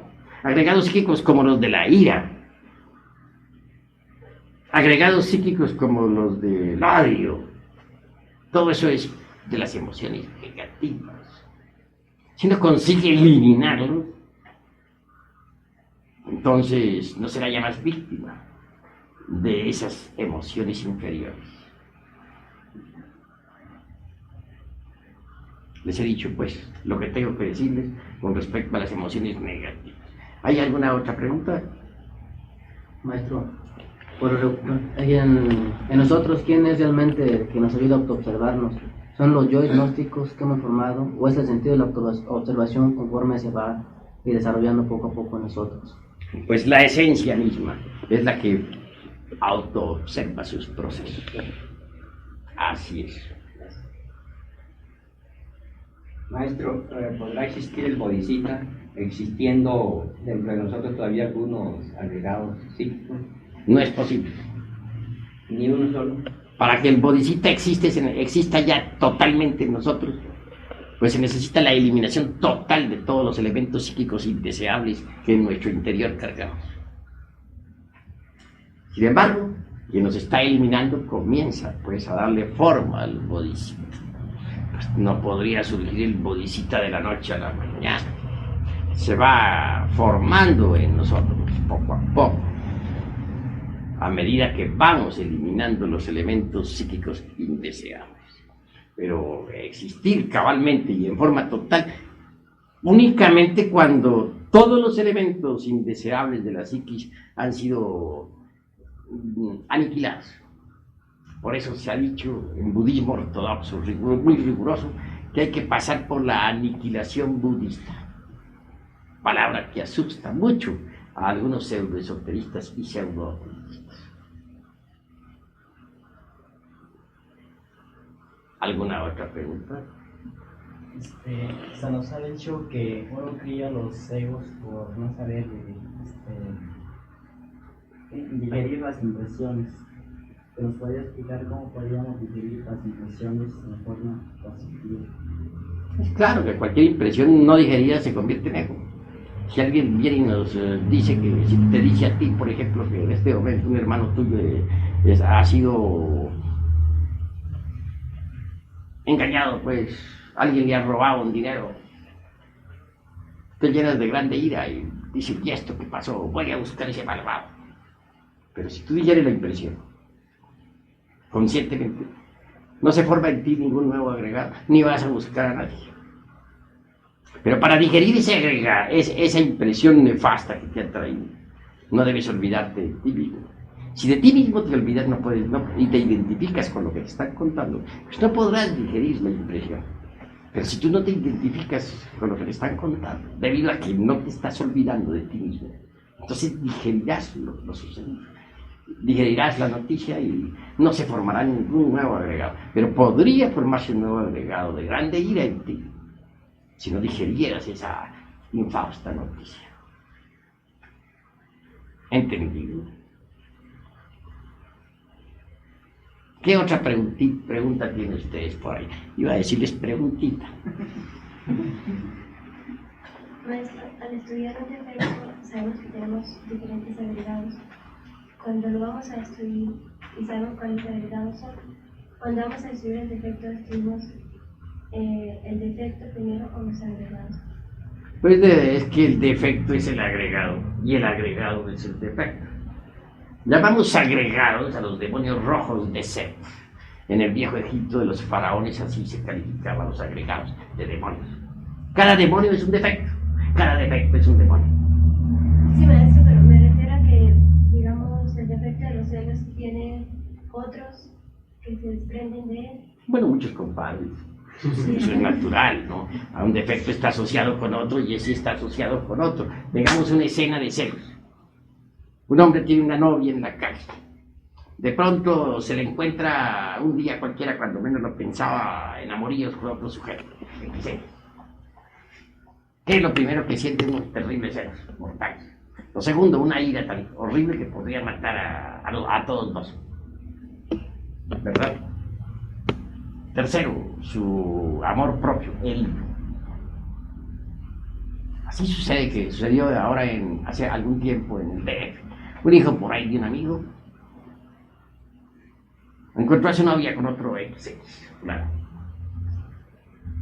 Agregados psíquicos como los de la ira. Agregados psíquicos como los del odio. Todo eso es de las emociones negativas. Si no consigue eliminarlo, entonces no será ya más víctima de esas emociones inferiores. Les he dicho, pues, lo que tengo que decirles con respecto a las emociones negativas. ¿Hay alguna otra pregunta? Maestro, en nosotros, ¿quién es realmente el que nos ayuda a autoobservarnos? ¿Son los yo gnósticos que hemos formado o es el sentido de la observación conforme se va y desarrollando poco a poco en nosotros? Pues la esencia misma es la que autoobserva sus procesos. Así es. Maestro, ¿podrá existir el bodhisattva existiendo dentro de nosotros todavía algunos agregados psíquicos? No es posible. Ni uno solo. Para que el bodhisattva exista ya totalmente en nosotros, pues se necesita la eliminación total de todos los elementos psíquicos indeseables que en nuestro interior cargamos. Sin embargo, quien nos está eliminando comienza pues a darle forma al bodhisattva. Pues no podría surgir el bodhisattva de la noche a la mañana. Se va formando en nosotros poco a poco, a medida que vamos eliminando los elementos psíquicos indeseables. Pero existir cabalmente y en forma total, únicamente cuando todos los elementos indeseables de la psiquis han sido aniquilados. Por eso se ha dicho en budismo ortodoxo, muy riguroso, que hay que pasar por la aniquilación budista. Palabra que asusta mucho a algunos pseudoesoteristas y pseudoateístas. ¿Alguna otra pregunta? Se nos ha dicho que uno cría los egos por no saber digerir las impresiones. ¿Nos podría explicar cómo podríamos digerir las impresiones de forma positiva? Es claro que cualquier impresión no digerida se convierte en ego. Si alguien viene y nos dice que, si te dice a ti, por ejemplo, que en este momento un hermano tuyo ha sido engañado, pues alguien le ha robado un dinero, te llenas de grande ira y dices, ¿y esto qué pasó? Voy a buscar ese malvado. Pero si tú digieres la impresión conscientemente, no se forma en ti ningún nuevo agregado, ni vas a buscar a nadie. Pero para digerir esa impresión nefasta que te ha traído, no debes olvidarte de ti mismo. Si de ti mismo te olvidas y te identificas con lo que te están contando, pues no podrás digerir la impresión. Pero si tú no te identificas con lo que te están contando, debido a que no te estás olvidando de ti mismo, entonces digerirás lo sucedido. Digerirás la noticia y no se formará ningún nuevo agregado. Pero podría formarse un nuevo agregado de grande ira en ti, si no digerieras esa infausta noticia. ¿Entendido? ¿Qué otra pregunta tienen ustedes por ahí? Iba a decirles preguntita. Maestro, al estudiar un defecto sabemos que tenemos diferentes agregados. Cuando lo vamos a destruir y sabemos cuáles agregados son, cuando vamos a destruir el defecto, destruimos el defecto primero o los agregados. Pues es que el defecto es el agregado y el agregado es el defecto. Llamamos agregados a los demonios rojos de Set. En el viejo Egipto de los faraones así se calificaban los agregados de demonios. Cada demonio es un defecto, cada defecto es un demonio. Sí, maestro, pero me refiero a que, digamos, el defecto de los celos tiene otros que se desprenden de él. Bueno, muchos compadres. Eso es natural, ¿no? A un defecto está asociado con otro y ese está asociado con otro. Digamos una escena de celos. Un hombre tiene una novia en la calle. De pronto se le encuentra un día cualquiera, cuando menos lo pensaba, en amoríos con otro sujeto. ¿Qué es lo primero que sienten unos terribles celos mortales? Lo segundo, una ira tan horrible que podría matar a todos dos. ¿Verdad? Tercero, su amor propio, él. Así sucedió ahora hace algún tiempo en el DF. Un hijo por ahí de un amigo encontró a su novia con otro ex. Claro.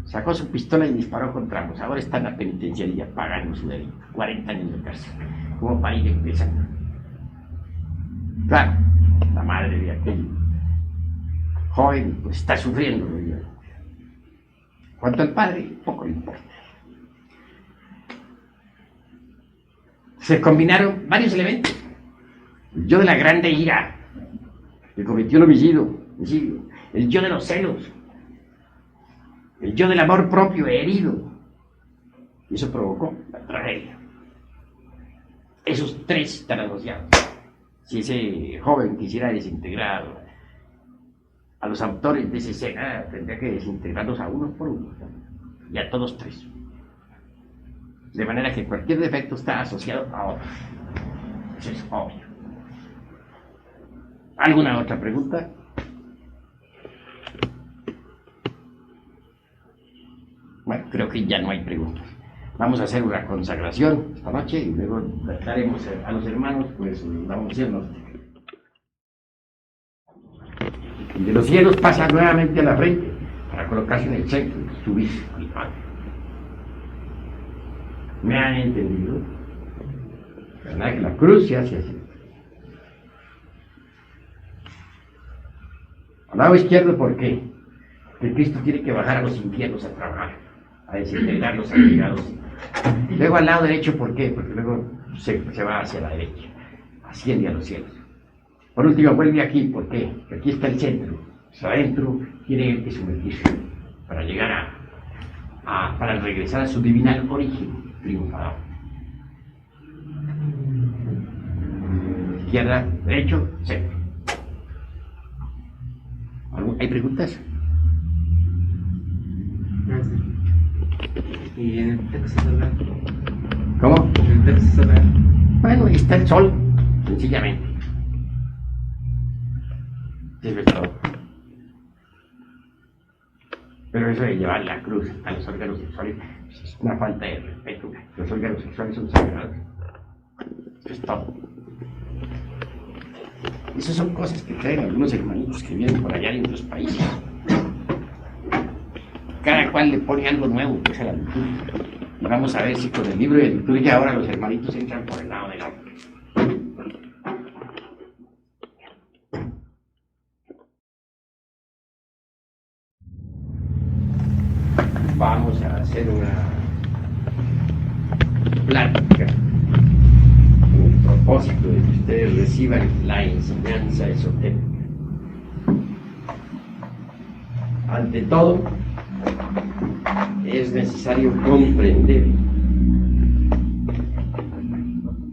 Sacó su pistola y disparó contra ambos. Ahora está en la penitenciaría pagando su delito. 40 años de cárcel. Como para ir empezando. Claro, la madre de aquel joven pues está sufriendo. Cuanto al padre, poco le importa. Se combinaron varios elementos. El yo de la grande ira, que cometió el homicidio. El yo de los celos. El yo del amor propio herido. Y eso provocó la tragedia. Esos tres están asociados. Si ese joven quisiera desintegrar a los autores de esa escena, tendría que desintegrarlos a uno por uno, y a todos tres. De manera que cualquier defecto está asociado a otro. Eso es obvio. ¿Alguna otra pregunta? Bueno, creo que ya no hay preguntas. Vamos a hacer una consagración esta noche y luego daremos a los hermanos pues la unción. Y de los cielos pasa nuevamente a la frente para colocarse en el centro y subir al Padre. ¿Me han entendido? ¿Verdad que la cruz se hace así? Al lado izquierdo, ¿por qué? Porque Cristo tiene que bajar a los infiernos a trabajar, a desintegrar los allegados. Luego al lado derecho, ¿por qué? Porque luego se va hacia la derecha, asciende a los cielos. Por último, vuelve aquí, ¿por qué? Porque aquí está el centro. Hacia adentro tiene que sumergirse para llegar para regresar a su divinal origen triunfador. Izquierda, derecho, centro. ¿Hay preguntas? Y en el texto solar. ¿Cómo? En el texto solar. Bueno, ahí está el sol, sencillamente. Es todo. Pero eso de llevar la cruz a los órganos sexuales es una falta de respeto. Los órganos sexuales son sagrados. Eso es todo. Esas son cosas que traen algunos hermanitos que vienen por allá de otros países. Cada cual le pone algo nuevo pues, a la liturgia. Y vamos a ver si con el libro de liturgia ahora los hermanitos entran por el lado del otro. Vamos a hacer una plática con el propósito de que ustedes reciban la enseñanza esotérica. Ante todo, es necesario comprender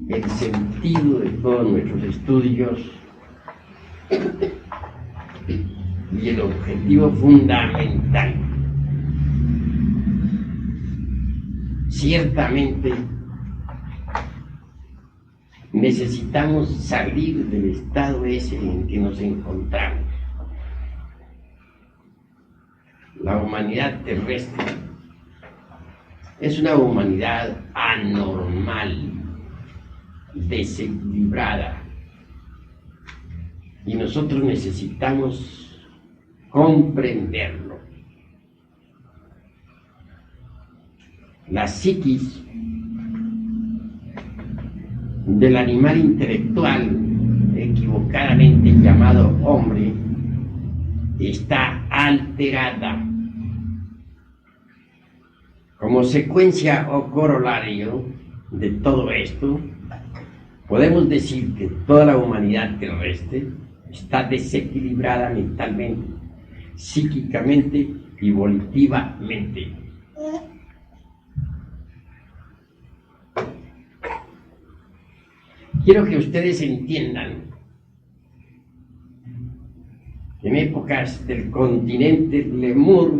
el sentido de todos nuestros estudios y el objetivo fundamental. Ciertamente necesitamos salir del estado ese en que nos encontramos. La humanidad terrestre es una humanidad anormal, desequilibrada, y nosotros necesitamos comprenderlo. La psiquis del animal intelectual equivocadamente llamado hombre está alterada. Como secuencia o corolario de todo esto, podemos decir que toda la humanidad terrestre está desequilibrada mentalmente, psíquicamente y volitivamente. Quiero que ustedes entiendan que en épocas del continente Lemur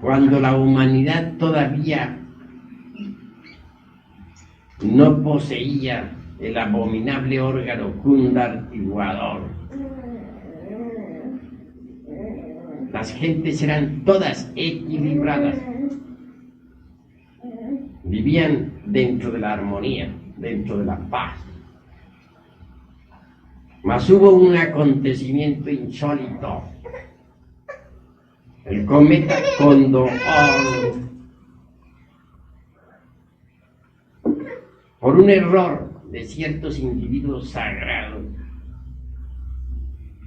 cuando la humanidad todavía no poseía el abominable órgano cundartiguador. Las gentes eran todas equilibradas, vivían dentro de la armonía, dentro de la paz. Mas hubo un acontecimiento insólito. El cometa Condor, por un error de ciertos individuos sagrados,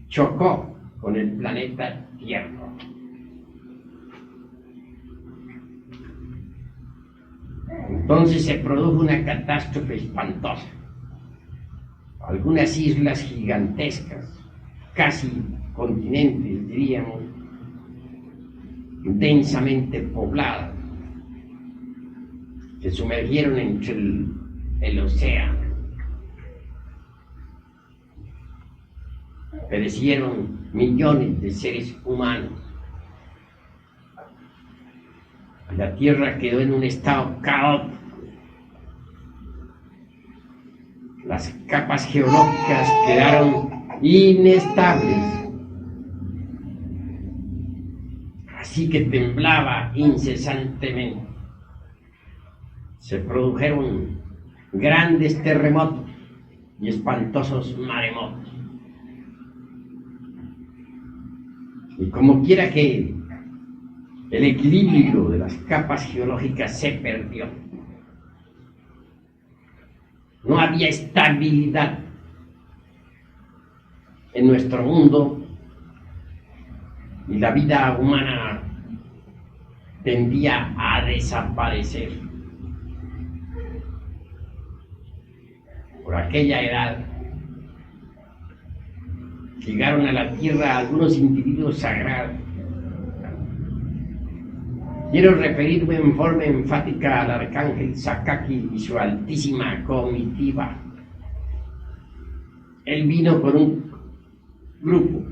chocó con el planeta Tierra. Entonces se produjo una catástrofe espantosa. Algunas islas gigantescas, casi continentes, diríamos, densamente pobladas, se sumergieron entre el océano. Perecieron millones de seres humanos. La Tierra quedó en un estado caótico. Las capas geológicas quedaron inestables. Así que temblaba incesantemente. Se produjeron grandes terremotos y espantosos maremotos. Y como quiera que el equilibrio de las capas geológicas se perdió. No había estabilidad en nuestro mundo y la vida humana tendía a desaparecer. Por aquella edad llegaron a la Tierra algunos individuos sagrados. Quiero referirme en forma enfática al arcángel Sakaki y su altísima comitiva. Él vino con un grupo.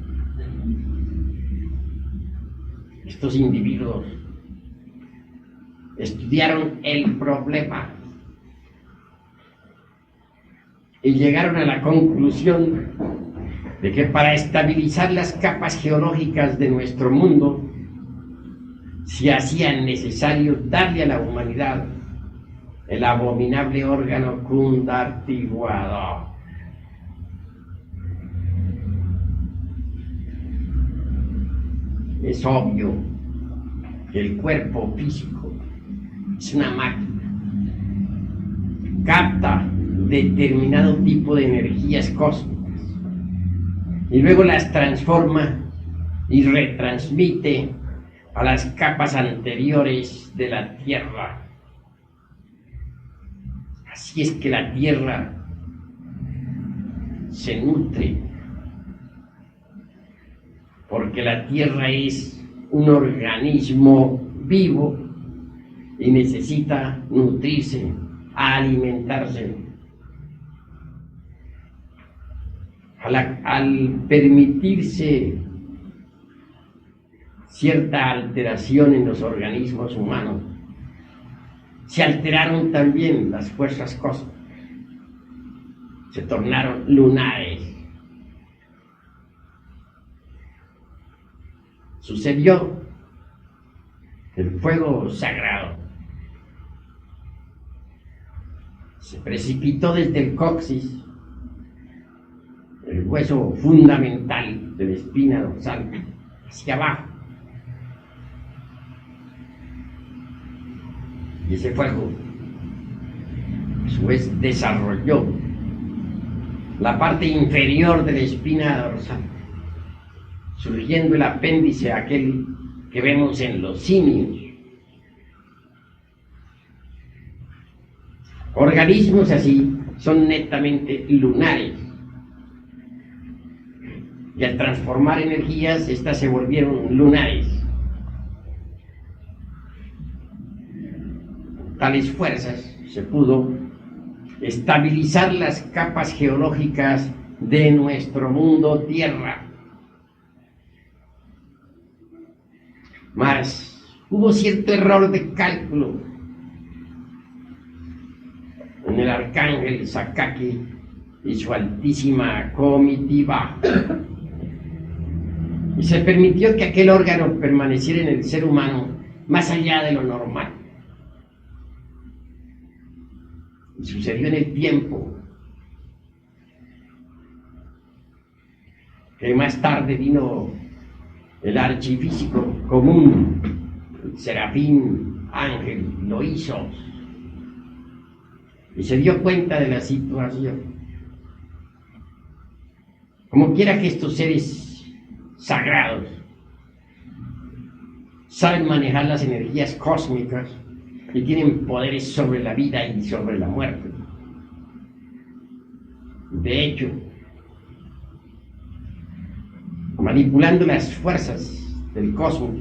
Estos individuos estudiaron el problema y llegaron a la conclusión de que para estabilizar las capas geológicas de nuestro mundo se hacía necesario darle a la humanidad el abominable órgano cundartiguador. Es obvio que el cuerpo físico es una máquina, capta determinado tipo de energías cósmicas y luego las transforma y retransmite a las capas anteriores de la Tierra. Así es que la Tierra se nutre, porque la Tierra es un organismo vivo y necesita nutrirse, alimentarse. Al permitirse cierta alteración en los organismos humanos, se alteraron también las fuerzas cósmicas, se tornaron lunares. Sucedió que el fuego sagrado se precipitó desde el coxis, el hueso fundamental de la espina dorsal, hacia abajo. Y ese fuego, a su vez, desarrolló la parte inferior de la espina dorsal, surgiendo el apéndice aquel que vemos en los simios. Organismos así son netamente lunares. Y al transformar energías, estas se volvieron lunares. Tales fuerzas se pudo estabilizar las capas geológicas de nuestro mundo Tierra. Mas hubo cierto error de cálculo en el arcángel Sakaki y su altísima comitiva, y se permitió que aquel órgano permaneciera en el ser humano más allá de lo normal. Y sucedió en el tiempo que más tarde vino el archifísico común, el serafín ángel Loisos, y se dio cuenta de la situación. Como quiera que estos seres sagrados saben manejar las energías cósmicas y tienen poderes sobre la vida y sobre la muerte. De hecho, manipulando las fuerzas del cosmos,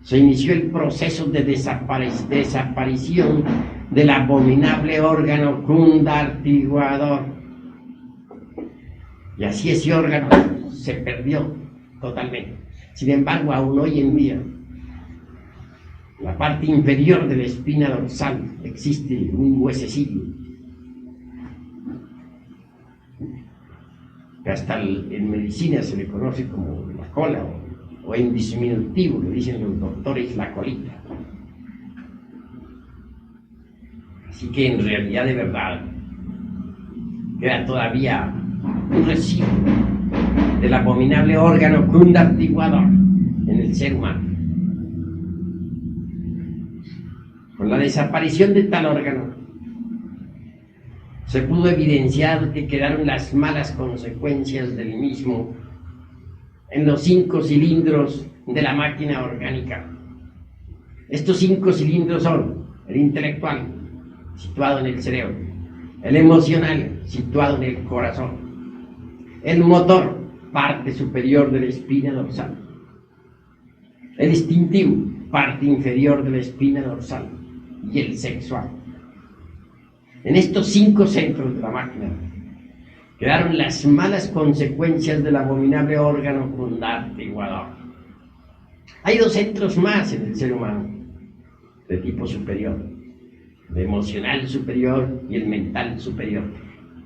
se inició el proceso de desaparición del abominable órgano cundartiguador. Y así ese órgano se perdió totalmente. Sin embargo, aún hoy en día, en la parte inferior de la espina dorsal existe un huesecillo que hasta en medicina se le conoce como la cola, o en diminutivo, le dicen los doctores, la colita. Así que en realidad, de verdad, queda todavía un residuo del abominable órgano cundartiguador en el ser humano. Con la desaparición de tal órgano, se pudo evidenciar que quedaron las malas consecuencias del mismo en los 5 cilindros de la máquina orgánica. Estos 5 cilindros son el intelectual, situado en el cerebro; el emocional, situado en el corazón; el motor, parte superior de la espina dorsal; el instintivo, parte inferior de la espina dorsal; y el sexual. En estos 5 centros de la máquina quedaron las malas consecuencias del abominable órgano cundartiguador. Hay 2 centros más en el ser humano, de tipo superior: el emocional superior y el mental superior,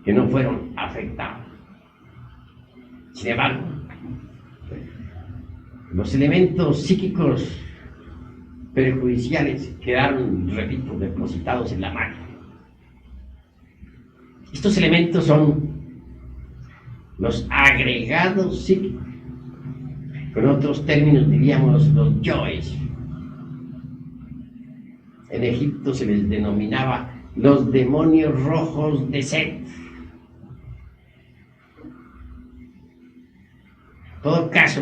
que no fueron afectados. Sin embargo, los elementos psíquicos perjudiciales quedaron, repito, depositados en la máquina. Estos elementos son los agregados psíquicos. Con otros términos diríamos los yoes. En Egipto se les denominaba los demonios rojos de Set. En todo caso,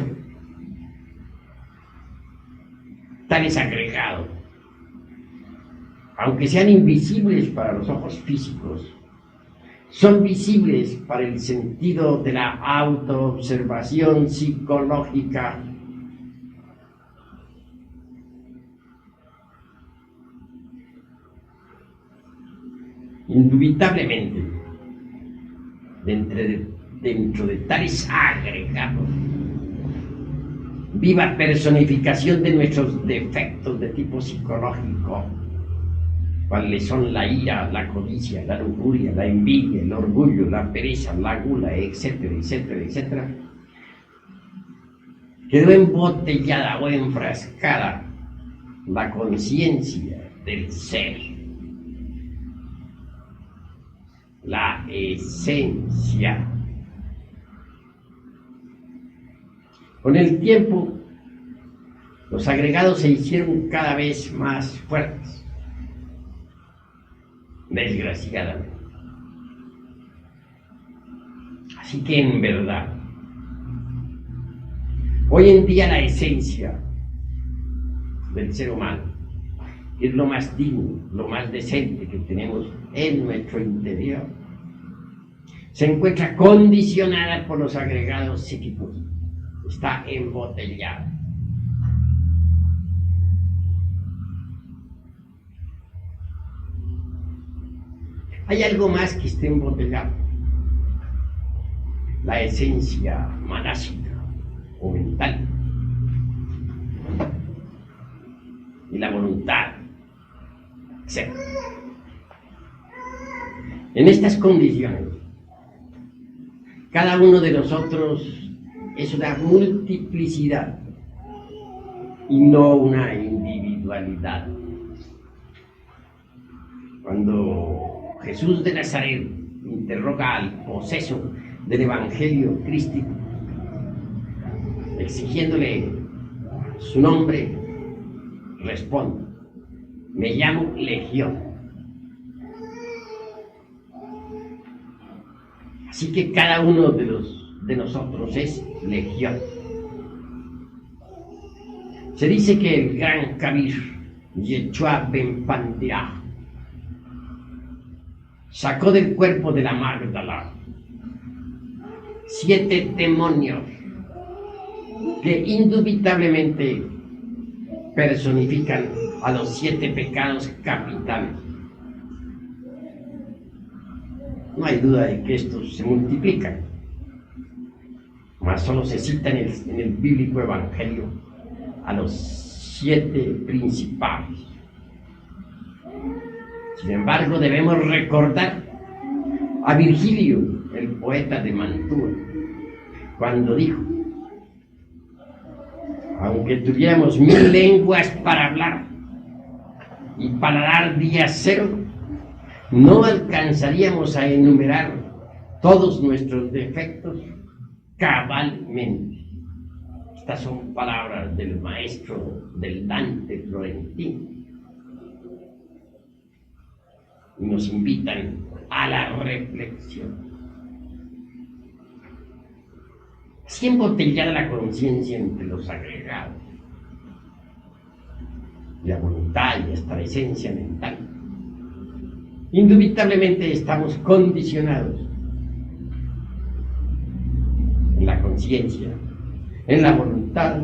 tales agregados, aunque sean invisibles para los ojos físicos, son visibles para el sentido de la autoobservación psicológica. Indubitablemente, dentro de tales agregados, viva personificación de nuestros defectos de tipo psicológico, cuáles son la ira, la codicia, la lujuria, la envidia, el orgullo, la pereza, la gula, etcétera, etcétera, etcétera, quedó embotellada o enfrascada la conciencia del ser, la esencia. Con el tiempo, los agregados se hicieron cada vez más fuertes, desgraciadamente. Así que en verdad, hoy en día la esencia del ser humano es lo más digno, lo más decente que tenemos en nuestro interior. Se encuentra condicionada por los agregados psíquicos, está embotellada. Hay algo más que esté embotellado: la esencia manásica o mental. y la voluntad, etc. En estas condiciones, cada uno de nosotros es una multiplicidad y no una individualidad. Cuando Jesús de Nazaret interroga al poseso del Evangelio crístico, exigiéndole su nombre, responde: me llamo Legión. Así que cada uno de nosotros es Legión. Se dice que el gran Kabir, Yeshua Ben Pandirá, sacó del cuerpo de la Magdala 7 demonios que indubitablemente personifican a los 7 pecados capitales. No hay duda de que estos se multiplican, mas solo se cita en el bíblico evangelio a los 7 principales. Sin embargo, debemos recordar a Virgilio, el poeta de Mantua, cuando dijo: aunque tuviéramos 1000 lenguas para hablar y paladar día cero, no alcanzaríamos a enumerar todos nuestros defectos cabalmente. Estas son palabras del maestro del Dante Florentino y nos invitan a la reflexión. Así embotellada la conciencia entre los agregados, la voluntad y nuestra esencia mental, indubitablemente estamos condicionados en la conciencia, en la voluntad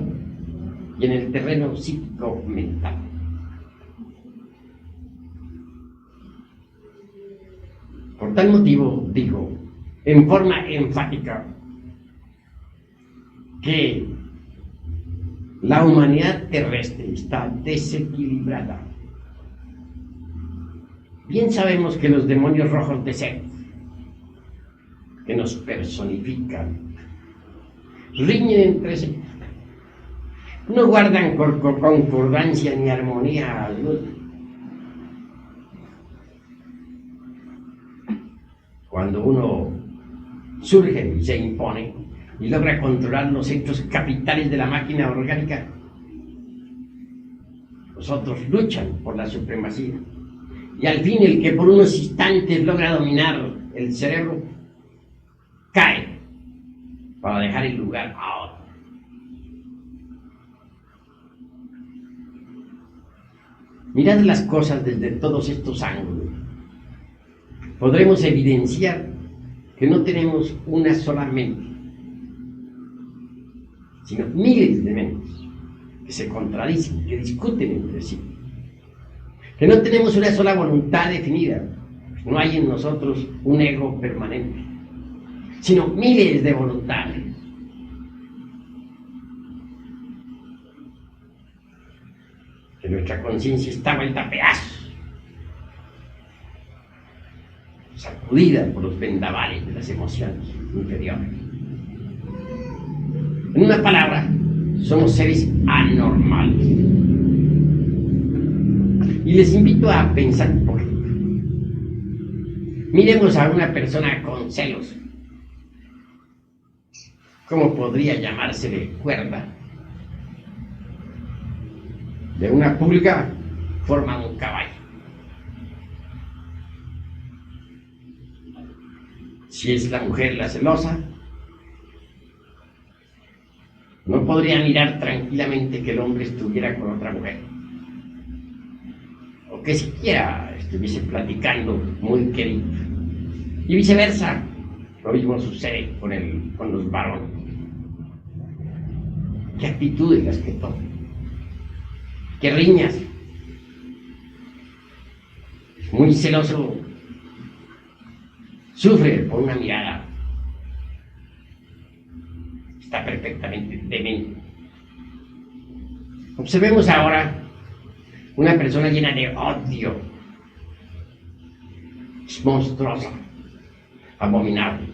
y en el terreno psíquico-mental. Por tal motivo, digo en forma enfática que la humanidad terrestre está desequilibrada. Bien sabemos que los demonios rojos de Set, que nos personifican, riñen entre sí, no guardan concordancia ni armonía alguna. Cuando uno surge y se impone y logra controlar los centros capitales de la máquina orgánica, los otros luchan por la supremacía. Y al fin el que por unos instantes logra dominar el cerebro, cae para dejar el lugar a otro. Mirad las cosas desde todos estos ángulos. Podremos evidenciar que no tenemos una sola mente, sino miles de mentes que se contradicen, que discuten entre sí. Que no tenemos una sola voluntad definida, no hay en nosotros un ego permanente, sino miles de voluntades. Que nuestra conciencia está vuelta a pedazos, sacudida por los vendavales de las emociones inferiores. En una palabra, somos seres anormales. Y les invito a pensar un poquito. Miremos a una persona con celos. ¿Cómo podría llamársele cuerda? De una pulga forma un caballo. Si es la mujer la celosa, no podría mirar tranquilamente que el hombre estuviera con otra mujer, o que siquiera estuviese platicando muy querido. Y viceversa, lo mismo sucede con los varones. ¿Qué actitudes las que toman? ¿Qué riñas? Muy celoso, sufre por una mirada. Está perfectamente demente. Observemos ahora una persona llena de odio. Es monstruosa, abominable.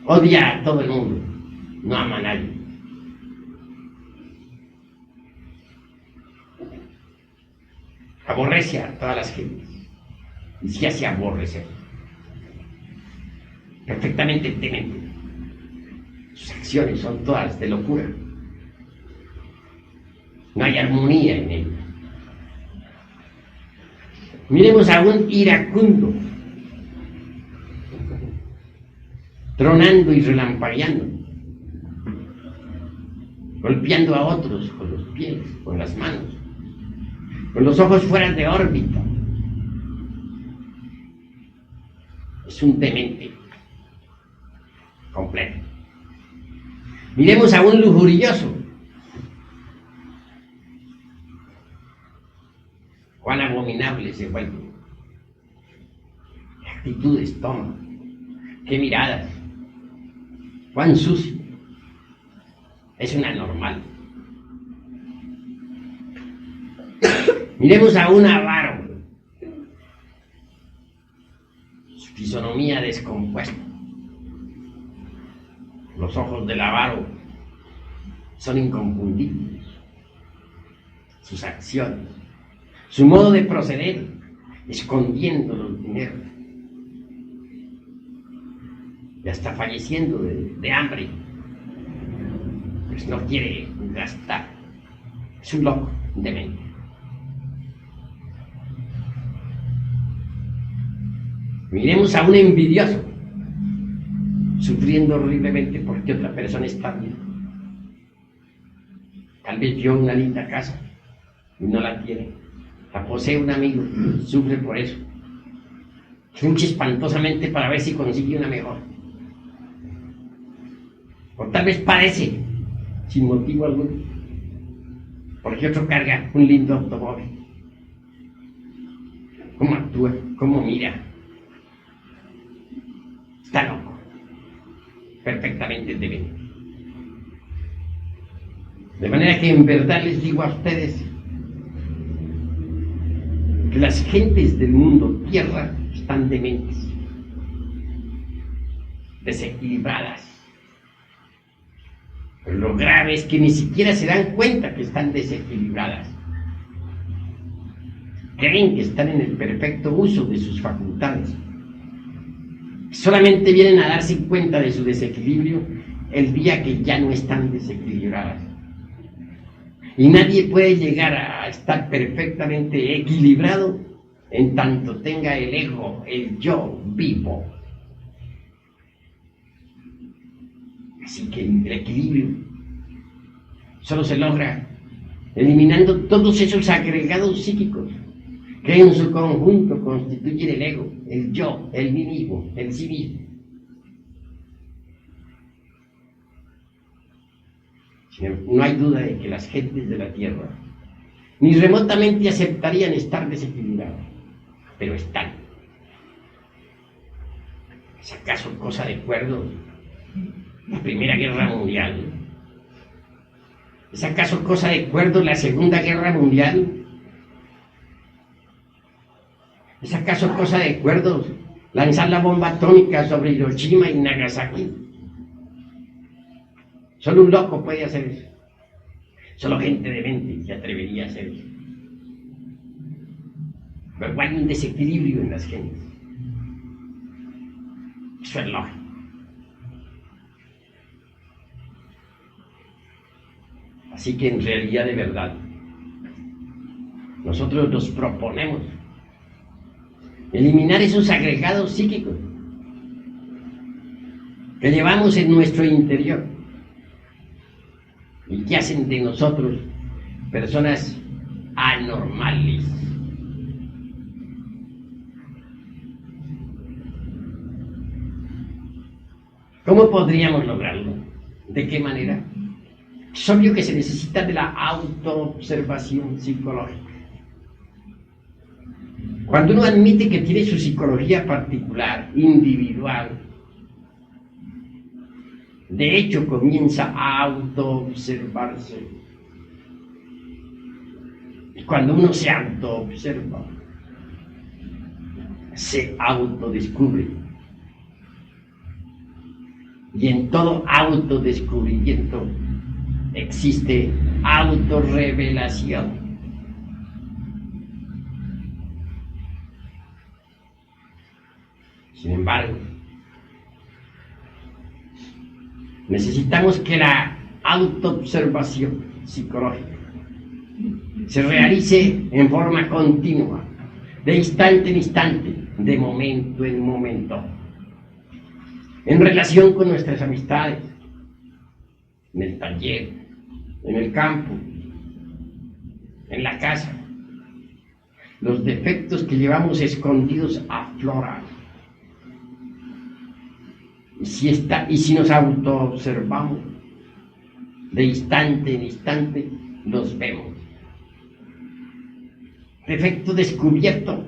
Odia a todo el mundo, no ama a nadie. Aborrece a todas las gentes y se hace aborrecer. Perfectamente demente. Sus acciones son todas de locura. No hay armonía en ella. Miremos a un iracundo, tronando y relampagueando, golpeando a otros con los pies, con las manos, con los ojos fuera de órbita. Es un demente completo. Miremos a un lujurioso. Cuán abominable se vuelve. ¿Qué actitudes toma? ¿Qué miradas? Cuán sucio. Es un anormal. Miremos a un avaro. Su fisonomía descompuesta. Los ojos del avaro son inconfundibles. Sus acciones, su modo de proceder, escondiendo los dineros y hasta falleciendo de hambre, pues no quiere gastar. Es un loco, un demente. Miremos a un envidioso, sufriendo horriblemente porque otra persona está bien. Tal vez vio una linda casa y no la tiene. La posee un amigo, sufre por eso. Lucha espantosamente para ver si consigue una mejor. O tal vez padece, sin motivo alguno, porque otro carga un lindo automóvil. ¿Cómo actúa? ¿Cómo mira? Está loco. Perfectamente demente. De manera que en verdad les digo a ustedes que las gentes del mundo tierra están dementes, desequilibradas. Pero lo grave es que ni siquiera se dan cuenta que están desequilibradas. Creen que están en el perfecto uso de sus facultades. Solamente vienen a darse cuenta de su desequilibrio el día que ya no están desequilibradas. Y nadie puede llegar a estar perfectamente equilibrado en tanto tenga el ego, el yo vivo. Así que el equilibrio solo se logra eliminando todos esos agregados psíquicos que en su conjunto constituyen el ego, el yo, el mí mismo, el sí mismo. No hay duda de que las gentes de la tierra ni remotamente aceptarían estar desequilibradas, pero están. ¿Es acaso cosa de acuerdo la Primera Guerra Mundial? ¿Es acaso cosa de acuerdo la Segunda Guerra Mundial? ¿Es acaso cosa de acuerdo lanzar la bomba atómica sobre Hiroshima y Nagasaki? Solo un loco puede hacer eso. Solo gente demente se atrevería a hacer eso. Pero hay un desequilibrio en las gentes. Eso es lógico. Así que en realidad, de verdad, nosotros nos proponemos eliminar esos agregados psíquicos que llevamos en nuestro interior y que hacen de nosotros personas anormales. ¿Cómo podríamos lograrlo? ¿De qué manera? Es obvio que se necesita de la autoobservación psicológica. Cuando uno admite que tiene su psicología particular, individual, de hecho comienza a autoobservarse cuando uno se autoobserva, se autodescubre. Y en todo autodescubrimiento existe autorrevelación. Sin embargo, necesitamos que la autoobservación psicológica se realice en forma continua, de instante en instante, de momento en momento, en relación con nuestras amistades, en el taller, en el campo, en la casa. Los defectos que llevamos escondidos afloran. Y si nos autoobservamos, de instante en instante los vemos. Defecto descubierto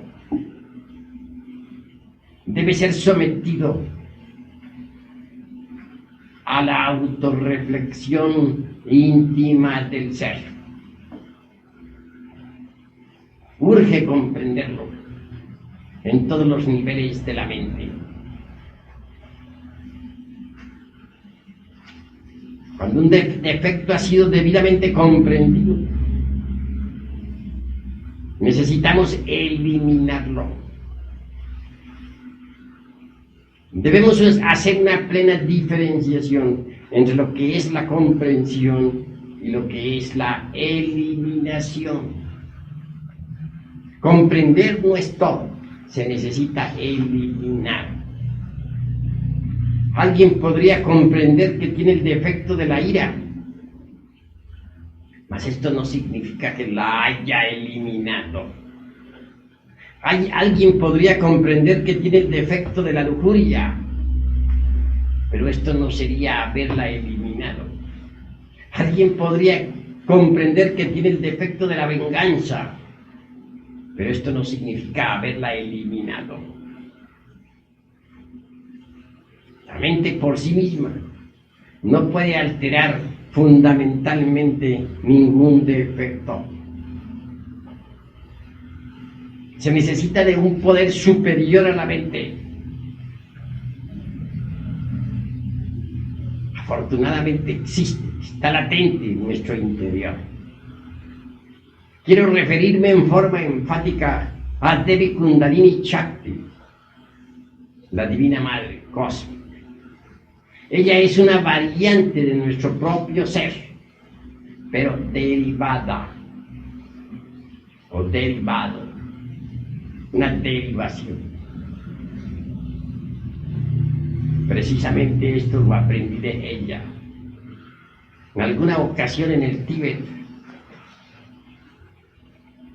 debe ser sometido a la autorreflexión íntima del ser. Urge comprenderlo en todos los niveles de la mente. Cuando un defecto ha sido debidamente comprendido, necesitamos eliminarlo. Debemos hacer una plena diferenciación entre lo que es la comprensión y lo que es la eliminación. Comprender no es todo, se necesita eliminar. Alguien podría comprender que tiene el defecto de la ira, mas esto no significa que la haya eliminado. Alguien podría comprender que tiene el defecto de la lujuria, pero esto no sería haberla eliminado. Alguien podría comprender que tiene el defecto de la venganza, pero esto no significa haberla eliminado. La mente por sí misma no puede alterar fundamentalmente ningún defecto. Se necesita de un poder superior a la mente. Afortunadamente existe, está latente en nuestro interior. Quiero referirme en forma enfática a Devi Kundalini Shakti, la Divina Madre Cósmica. Ella es una variante de nuestro propio ser, pero derivada o derivado, una derivación. Precisamente esto lo aprendí de ella. En alguna ocasión en el Tíbet,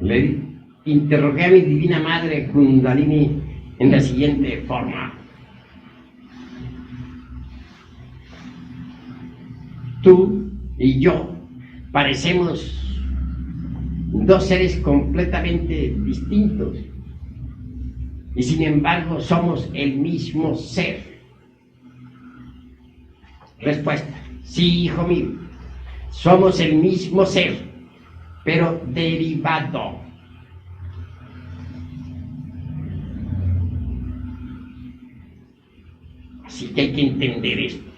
le interrogué a mi Divina Madre Kundalini en la siguiente forma: tú y yo parecemos dos seres completamente distintos y sin embargo somos el mismo ser. Respuesta: sí, hijo mío, somos el mismo ser, pero derivado. Así que hay que entender esto.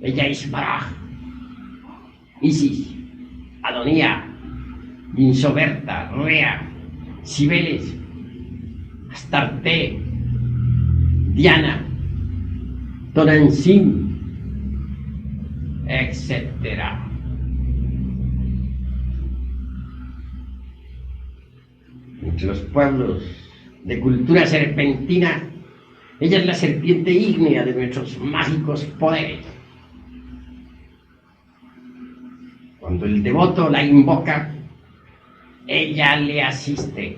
Ella es Baraj, Isis, Adonía, Insoberta, Rea, Cibeles, Astarte, Diana, Tonantzin, etc. Entre los pueblos de cultura serpentina, ella es la serpiente ígnea de nuestros mágicos poderes. Cuando el devoto la invoca, ella le asiste.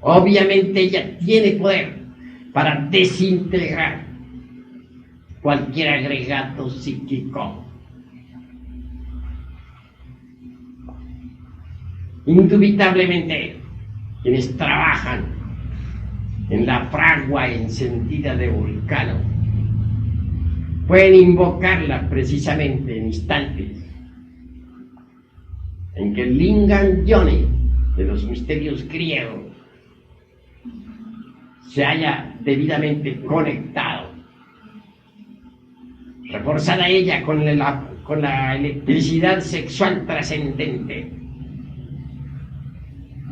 Obviamente ella tiene poder para desintegrar cualquier agregado psíquico. Indubitablemente, quienes trabajan en la fragua encendida de Vulcano pueden invocarla precisamente en instantes en que el Lingam Yoni de los misterios griegos se haya debidamente conectado, reforzada ella con la electricidad sexual trascendente,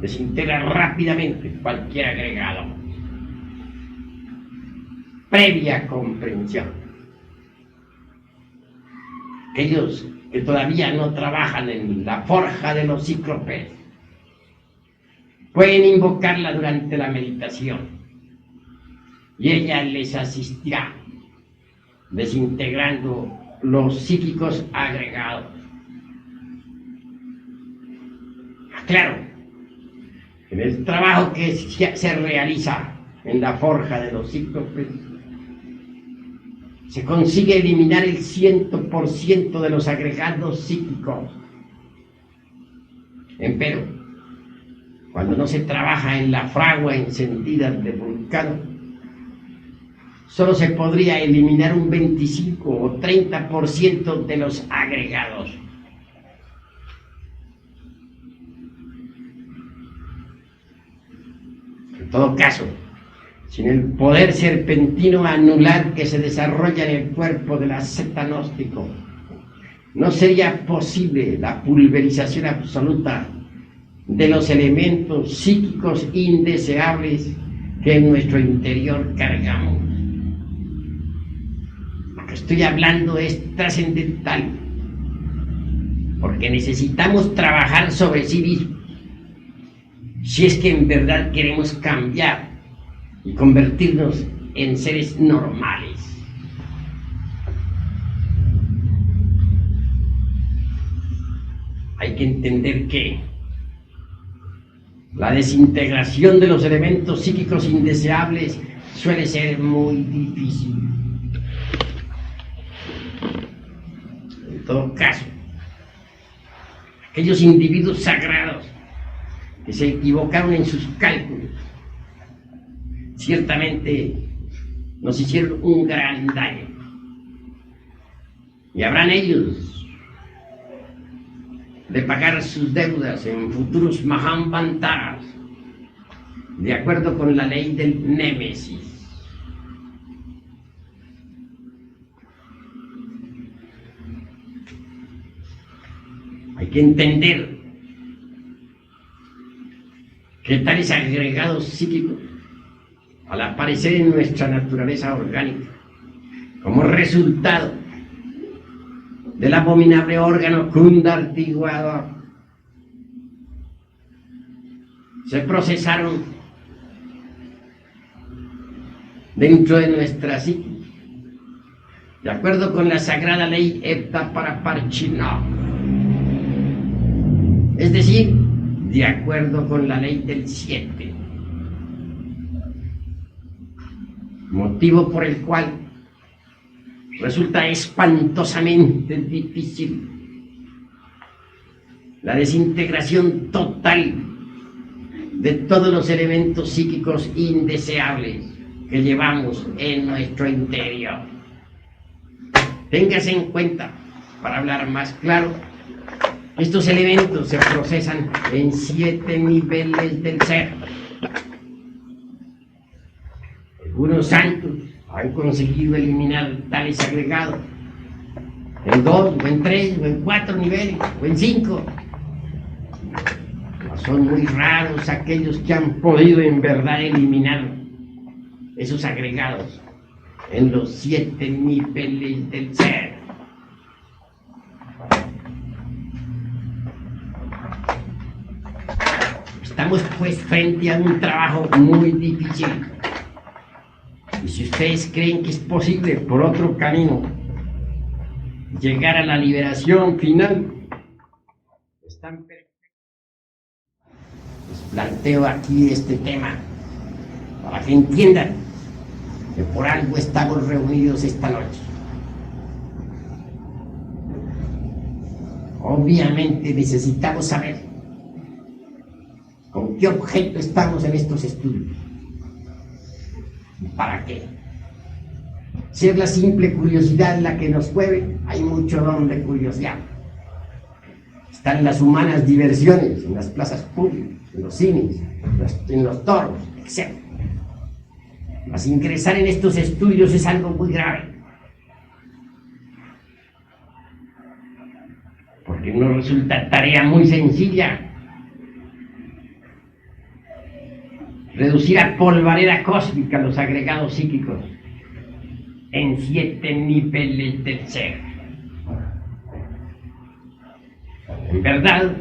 desintegra rápidamente cualquier agregado, previa comprensión. Aquellos que todavía no trabajan en la forja de los cíclopes pueden invocarla durante la meditación y ella les asistirá desintegrando los psíquicos agregados. Claro, en el trabajo que se realiza en la forja de los cíclopes se consigue eliminar el 100% de los agregados psíquicos. Empero, cuando no se trabaja en la fragua encendida de Vulcano, solo se podría eliminar un 25 o 30% de los agregados. En todo caso, sin el poder serpentino anular que se desarrolla en el cuerpo del asceta gnóstico, no sería posible la pulverización absoluta de los elementos psíquicos indeseables que en nuestro interior cargamos. Lo que estoy hablando es trascendental, porque necesitamos trabajar sobre sí mismos, si es que en verdad queremos cambiar y convertirnos en seres normales. Hay que entender que la desintegración de los elementos psíquicos indeseables suele ser muy difícil. En todo caso, aquellos individuos sagrados que se equivocaron en sus cálculos ciertamente nos hicieron un gran daño. Y habrán ellos de pagar sus deudas en futuros Mahampantaras, de acuerdo con la ley del Némesis. Hay que entender que tales agregados psíquicos, al aparecer en nuestra naturaleza orgánica, como resultado del abominable órgano Kundartiguador, se procesaron dentro de nuestra psique, de acuerdo con la sagrada ley Epta Paraparchino, es decir, de acuerdo con la ley del 7, motivo por el cual resulta espantosamente difícil la desintegración total de todos los elementos psíquicos indeseables que llevamos en nuestro interior. Téngase en cuenta, para hablar más claro, estos elementos se procesan en 7 niveles del ser. Algunos santos han conseguido eliminar tales agregados en 2, o en 3, o en 4 niveles, o en 5. Son muy raros aquellos que han podido en verdad eliminar esos agregados en los 7 niveles del ser. Estamos pues frente a un trabajo muy difícil. Y si ustedes creen que es posible por otro camino llegar a la liberación final, están perfectos. Les planteo aquí este tema para que entiendan que por algo estamos reunidos esta noche. Obviamente necesitamos saber con qué objeto estamos en estos estudios. ¿Para qué? Si es la simple curiosidad la que nos mueve, hay mucho don de curiosidad. están las humanas diversiones, en las plazas públicas, en los cines, en los toros, etc. Mas ingresar en estos estudios es algo muy grave. Porque no resulta tarea muy sencilla reducir a polvareda cósmica los agregados psíquicos en 7 niveles del ser. En verdad,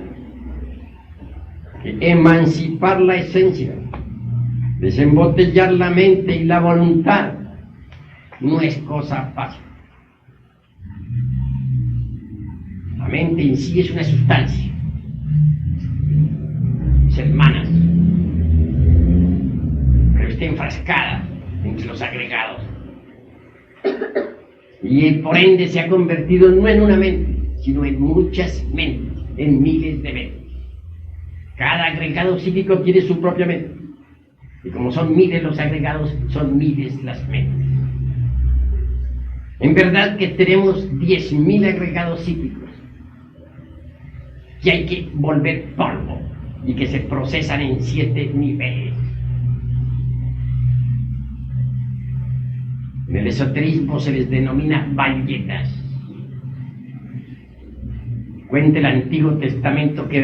que emancipar la esencia, desembotellar la mente y la voluntad, no es cosa fácil. La mente en sí es una sustancia, es hermanas, pero está enfrascada entre los agregados. Y por ende se ha convertido no en una mente, sino en muchas mentes, en miles de mentes. Cada agregado psíquico tiene su propia mente. Y como son miles los agregados, son miles las mentes. En verdad que tenemos 10.000 agregados psíquicos que hay que volver polvo y que se procesan en 7 niveles. En el esoterismo se les denomina bayetas. Cuenta el Antiguo Testamento que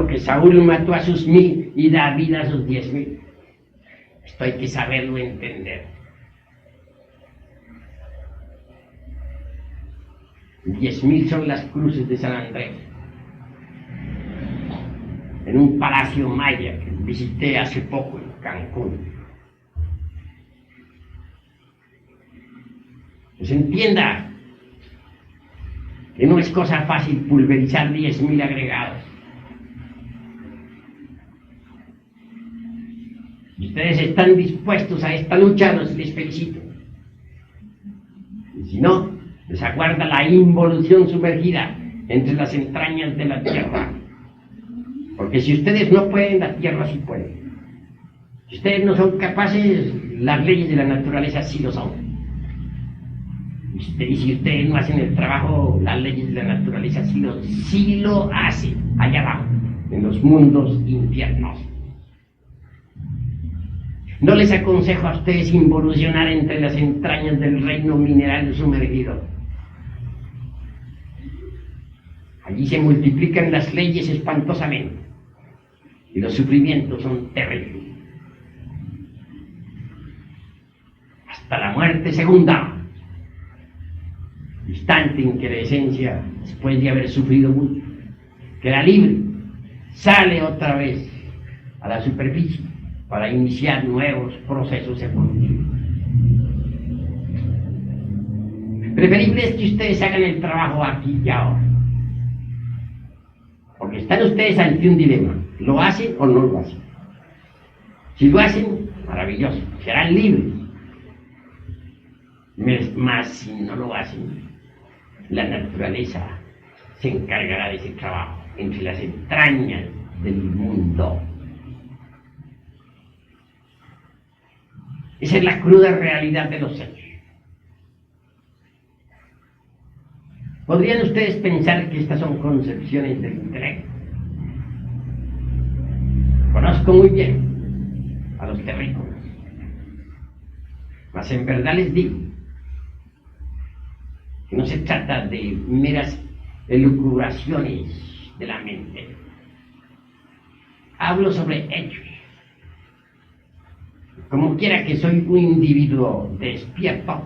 que Saúl mató a sus 1.000 y David a sus 10.000. Esto hay que saberlo entender. 10.000 son las cruces de San Andrés. En un palacio maya que visité hace poco en Cancún. Pues entienda que no es cosa fácil pulverizar 10.000 agregados. Si ustedes están dispuestos a esta lucha, les felicito. Y si no, les aguarda la involución sumergida entre las entrañas de la tierra. Porque si ustedes no pueden, la tierra sí puede. Si ustedes no son capaces, las leyes de la naturaleza sí lo son. Y si ustedes no hacen el trabajo, las leyes de la naturaleza sí lo hacen, allá abajo, en los mundos infiernos. No les aconsejo a ustedes involucionar entre las entrañas del reino mineral sumergido. Allí se multiplican las leyes espantosamente y los sufrimientos son terribles. Hasta la muerte segunda, instante en que la esencia, después de haber sufrido mucho, queda libre, sale otra vez a la superficie para iniciar nuevos procesos evolutivos. Preferible es que ustedes hagan el trabajo aquí y ahora, porque están ustedes ante un dilema: ¿lo hacen o no lo hacen? Si lo hacen, maravilloso, serán libres. Mas si no lo hacen, la naturaleza se encargará de ese trabajo entre las entrañas del mundo. Esa es la cruda realidad de los hechos. ¿Podrían ustedes pensar que estas son concepciones del intelecto? Conozco muy bien a los terrícolas, mas en verdad les digo que no se trata de meras elucubraciones de la mente. Hablo sobre hechos. Como quiera que soy un individuo despierto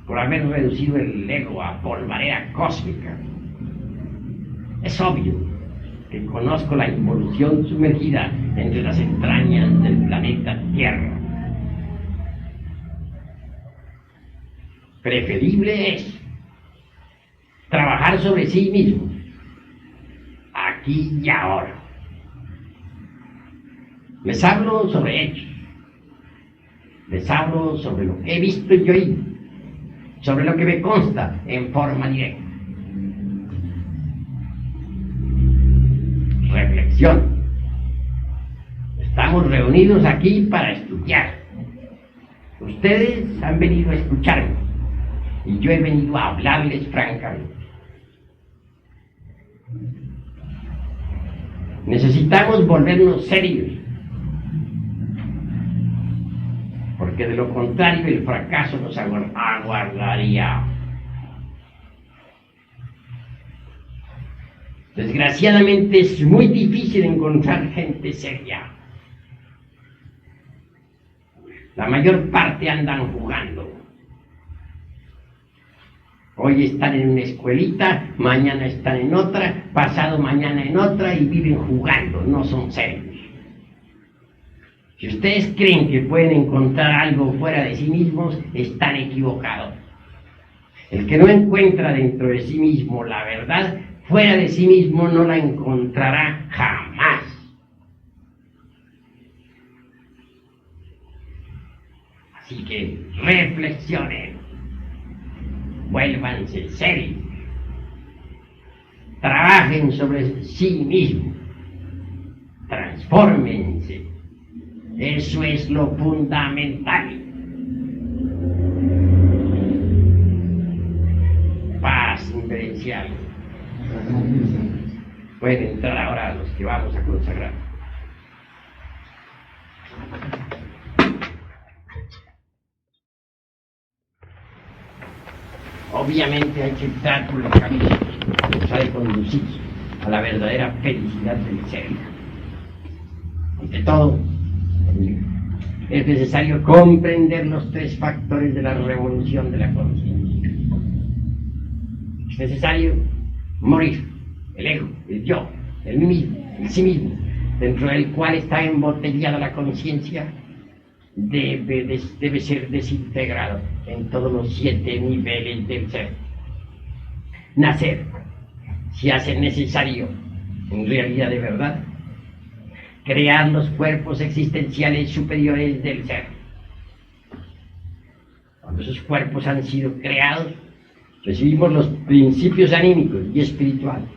por haber reducido el ego a polvareda cósmica, es obvio que conozco la involución sumergida entre las entrañas del planeta Tierra. Preferible es trabajar sobre sí mismo, aquí y ahora. Les hablo sobre hechos, les hablo sobre lo que he visto y oído, sobre lo que me consta en forma directa. Reflexión. Estamos reunidos aquí para estudiar. Ustedes han venido a escucharme y yo he venido a hablarles francamente. Necesitamos volvernos serios, porque de lo contrario el fracaso nos aguardaría. Desgraciadamente es muy difícil encontrar gente seria. La mayor parte andan jugando. Hoy están en una escuelita, mañana están en otra, pasado mañana en otra y viven jugando, no son serios. Si ustedes creen que pueden encontrar algo fuera de sí mismos, están equivocados. El que no encuentra dentro de sí mismo la verdad, fuera de sí mismo no la encontrará jamás. Así que reflexionen, vuélvanse serios, trabajen sobre sí mismos, transfórmense. Eso es lo fundamental. Paz inverencial. Pueden entrar ahora a los que vamos a consagrar. Obviamente hay que entrar por los caminos que nos ha de conducir a la verdadera felicidad del ser. Ante todo, es necesario comprender los tres factores de la revolución de la conciencia. Es necesario morir, el ego, el yo, el mí mismo, el sí mismo, dentro del cual está embotellada la conciencia, debe ser desintegrado en todos los 7 niveles del ser. Nacer se hace necesario, en realidad de verdad, crear los cuerpos existenciales superiores del ser. Cuando esos cuerpos han sido creados, recibimos los principios anímicos y espirituales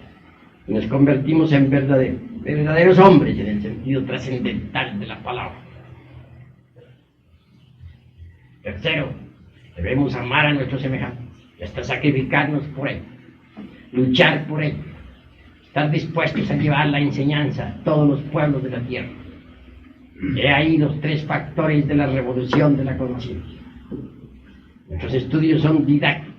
y nos convertimos en verdaderos hombres en el sentido trascendental de la palabra. Tercero, debemos amar a nuestros semejantes y hasta sacrificarnos por ellos, luchar por ellos, estar dispuestos a llevar la enseñanza a todos los pueblos de la tierra. He ahí los tres factores de la revolución de la conciencia. Nuestros estudios son didácticos.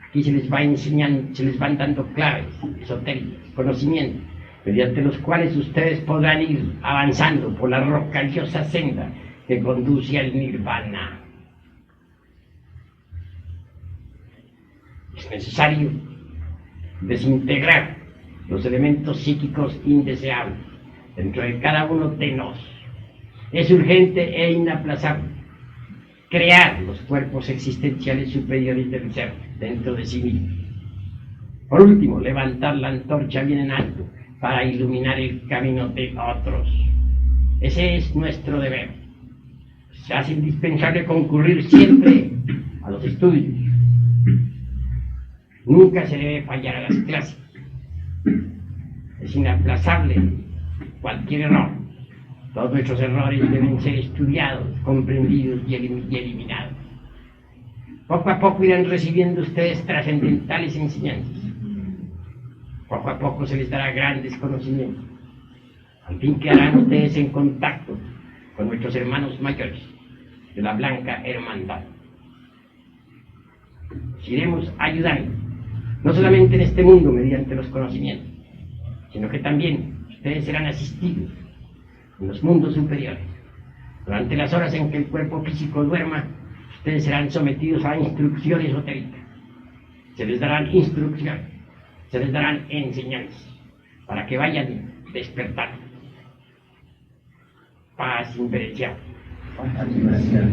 Aquí se les va enseñando, se les van dando claves esotéricas, conocimientos, mediante los cuales ustedes podrán ir avanzando por la rocallosa senda que conduce al nirvana. Es necesario desintegrar los elementos psíquicos indeseables dentro de cada uno de nosotros. Es urgente e inaplazable crear los cuerpos existenciales superiores del ser dentro de sí mismo. Por último, levantar la antorcha bien en alto para iluminar el camino de otros. Ese es nuestro deber. Se hace indispensable concurrir siempre a los estudios. Nunca se debe fallar a las clases. Es inaplazable cualquier error. Todos nuestros errores deben ser estudiados, comprendidos y eliminados. Poco a poco irán recibiendo ustedes trascendentales enseñanzas. Poco a poco se les dará grandes conocimientos. Al fin quedarán ustedes en contacto con nuestros hermanos mayores de la Blanca Hermandad. Les iremos ayudando, no solamente en este mundo mediante los conocimientos, sino que también ustedes serán asistidos en los mundos superiores. Durante las horas en que el cuerpo físico duerma, ustedes serán sometidos a instrucciones esotéricas. Se les darán instrucciones, se les darán enseñanzas, para que vayan despertando. Paz inverencial. Paz inverencial.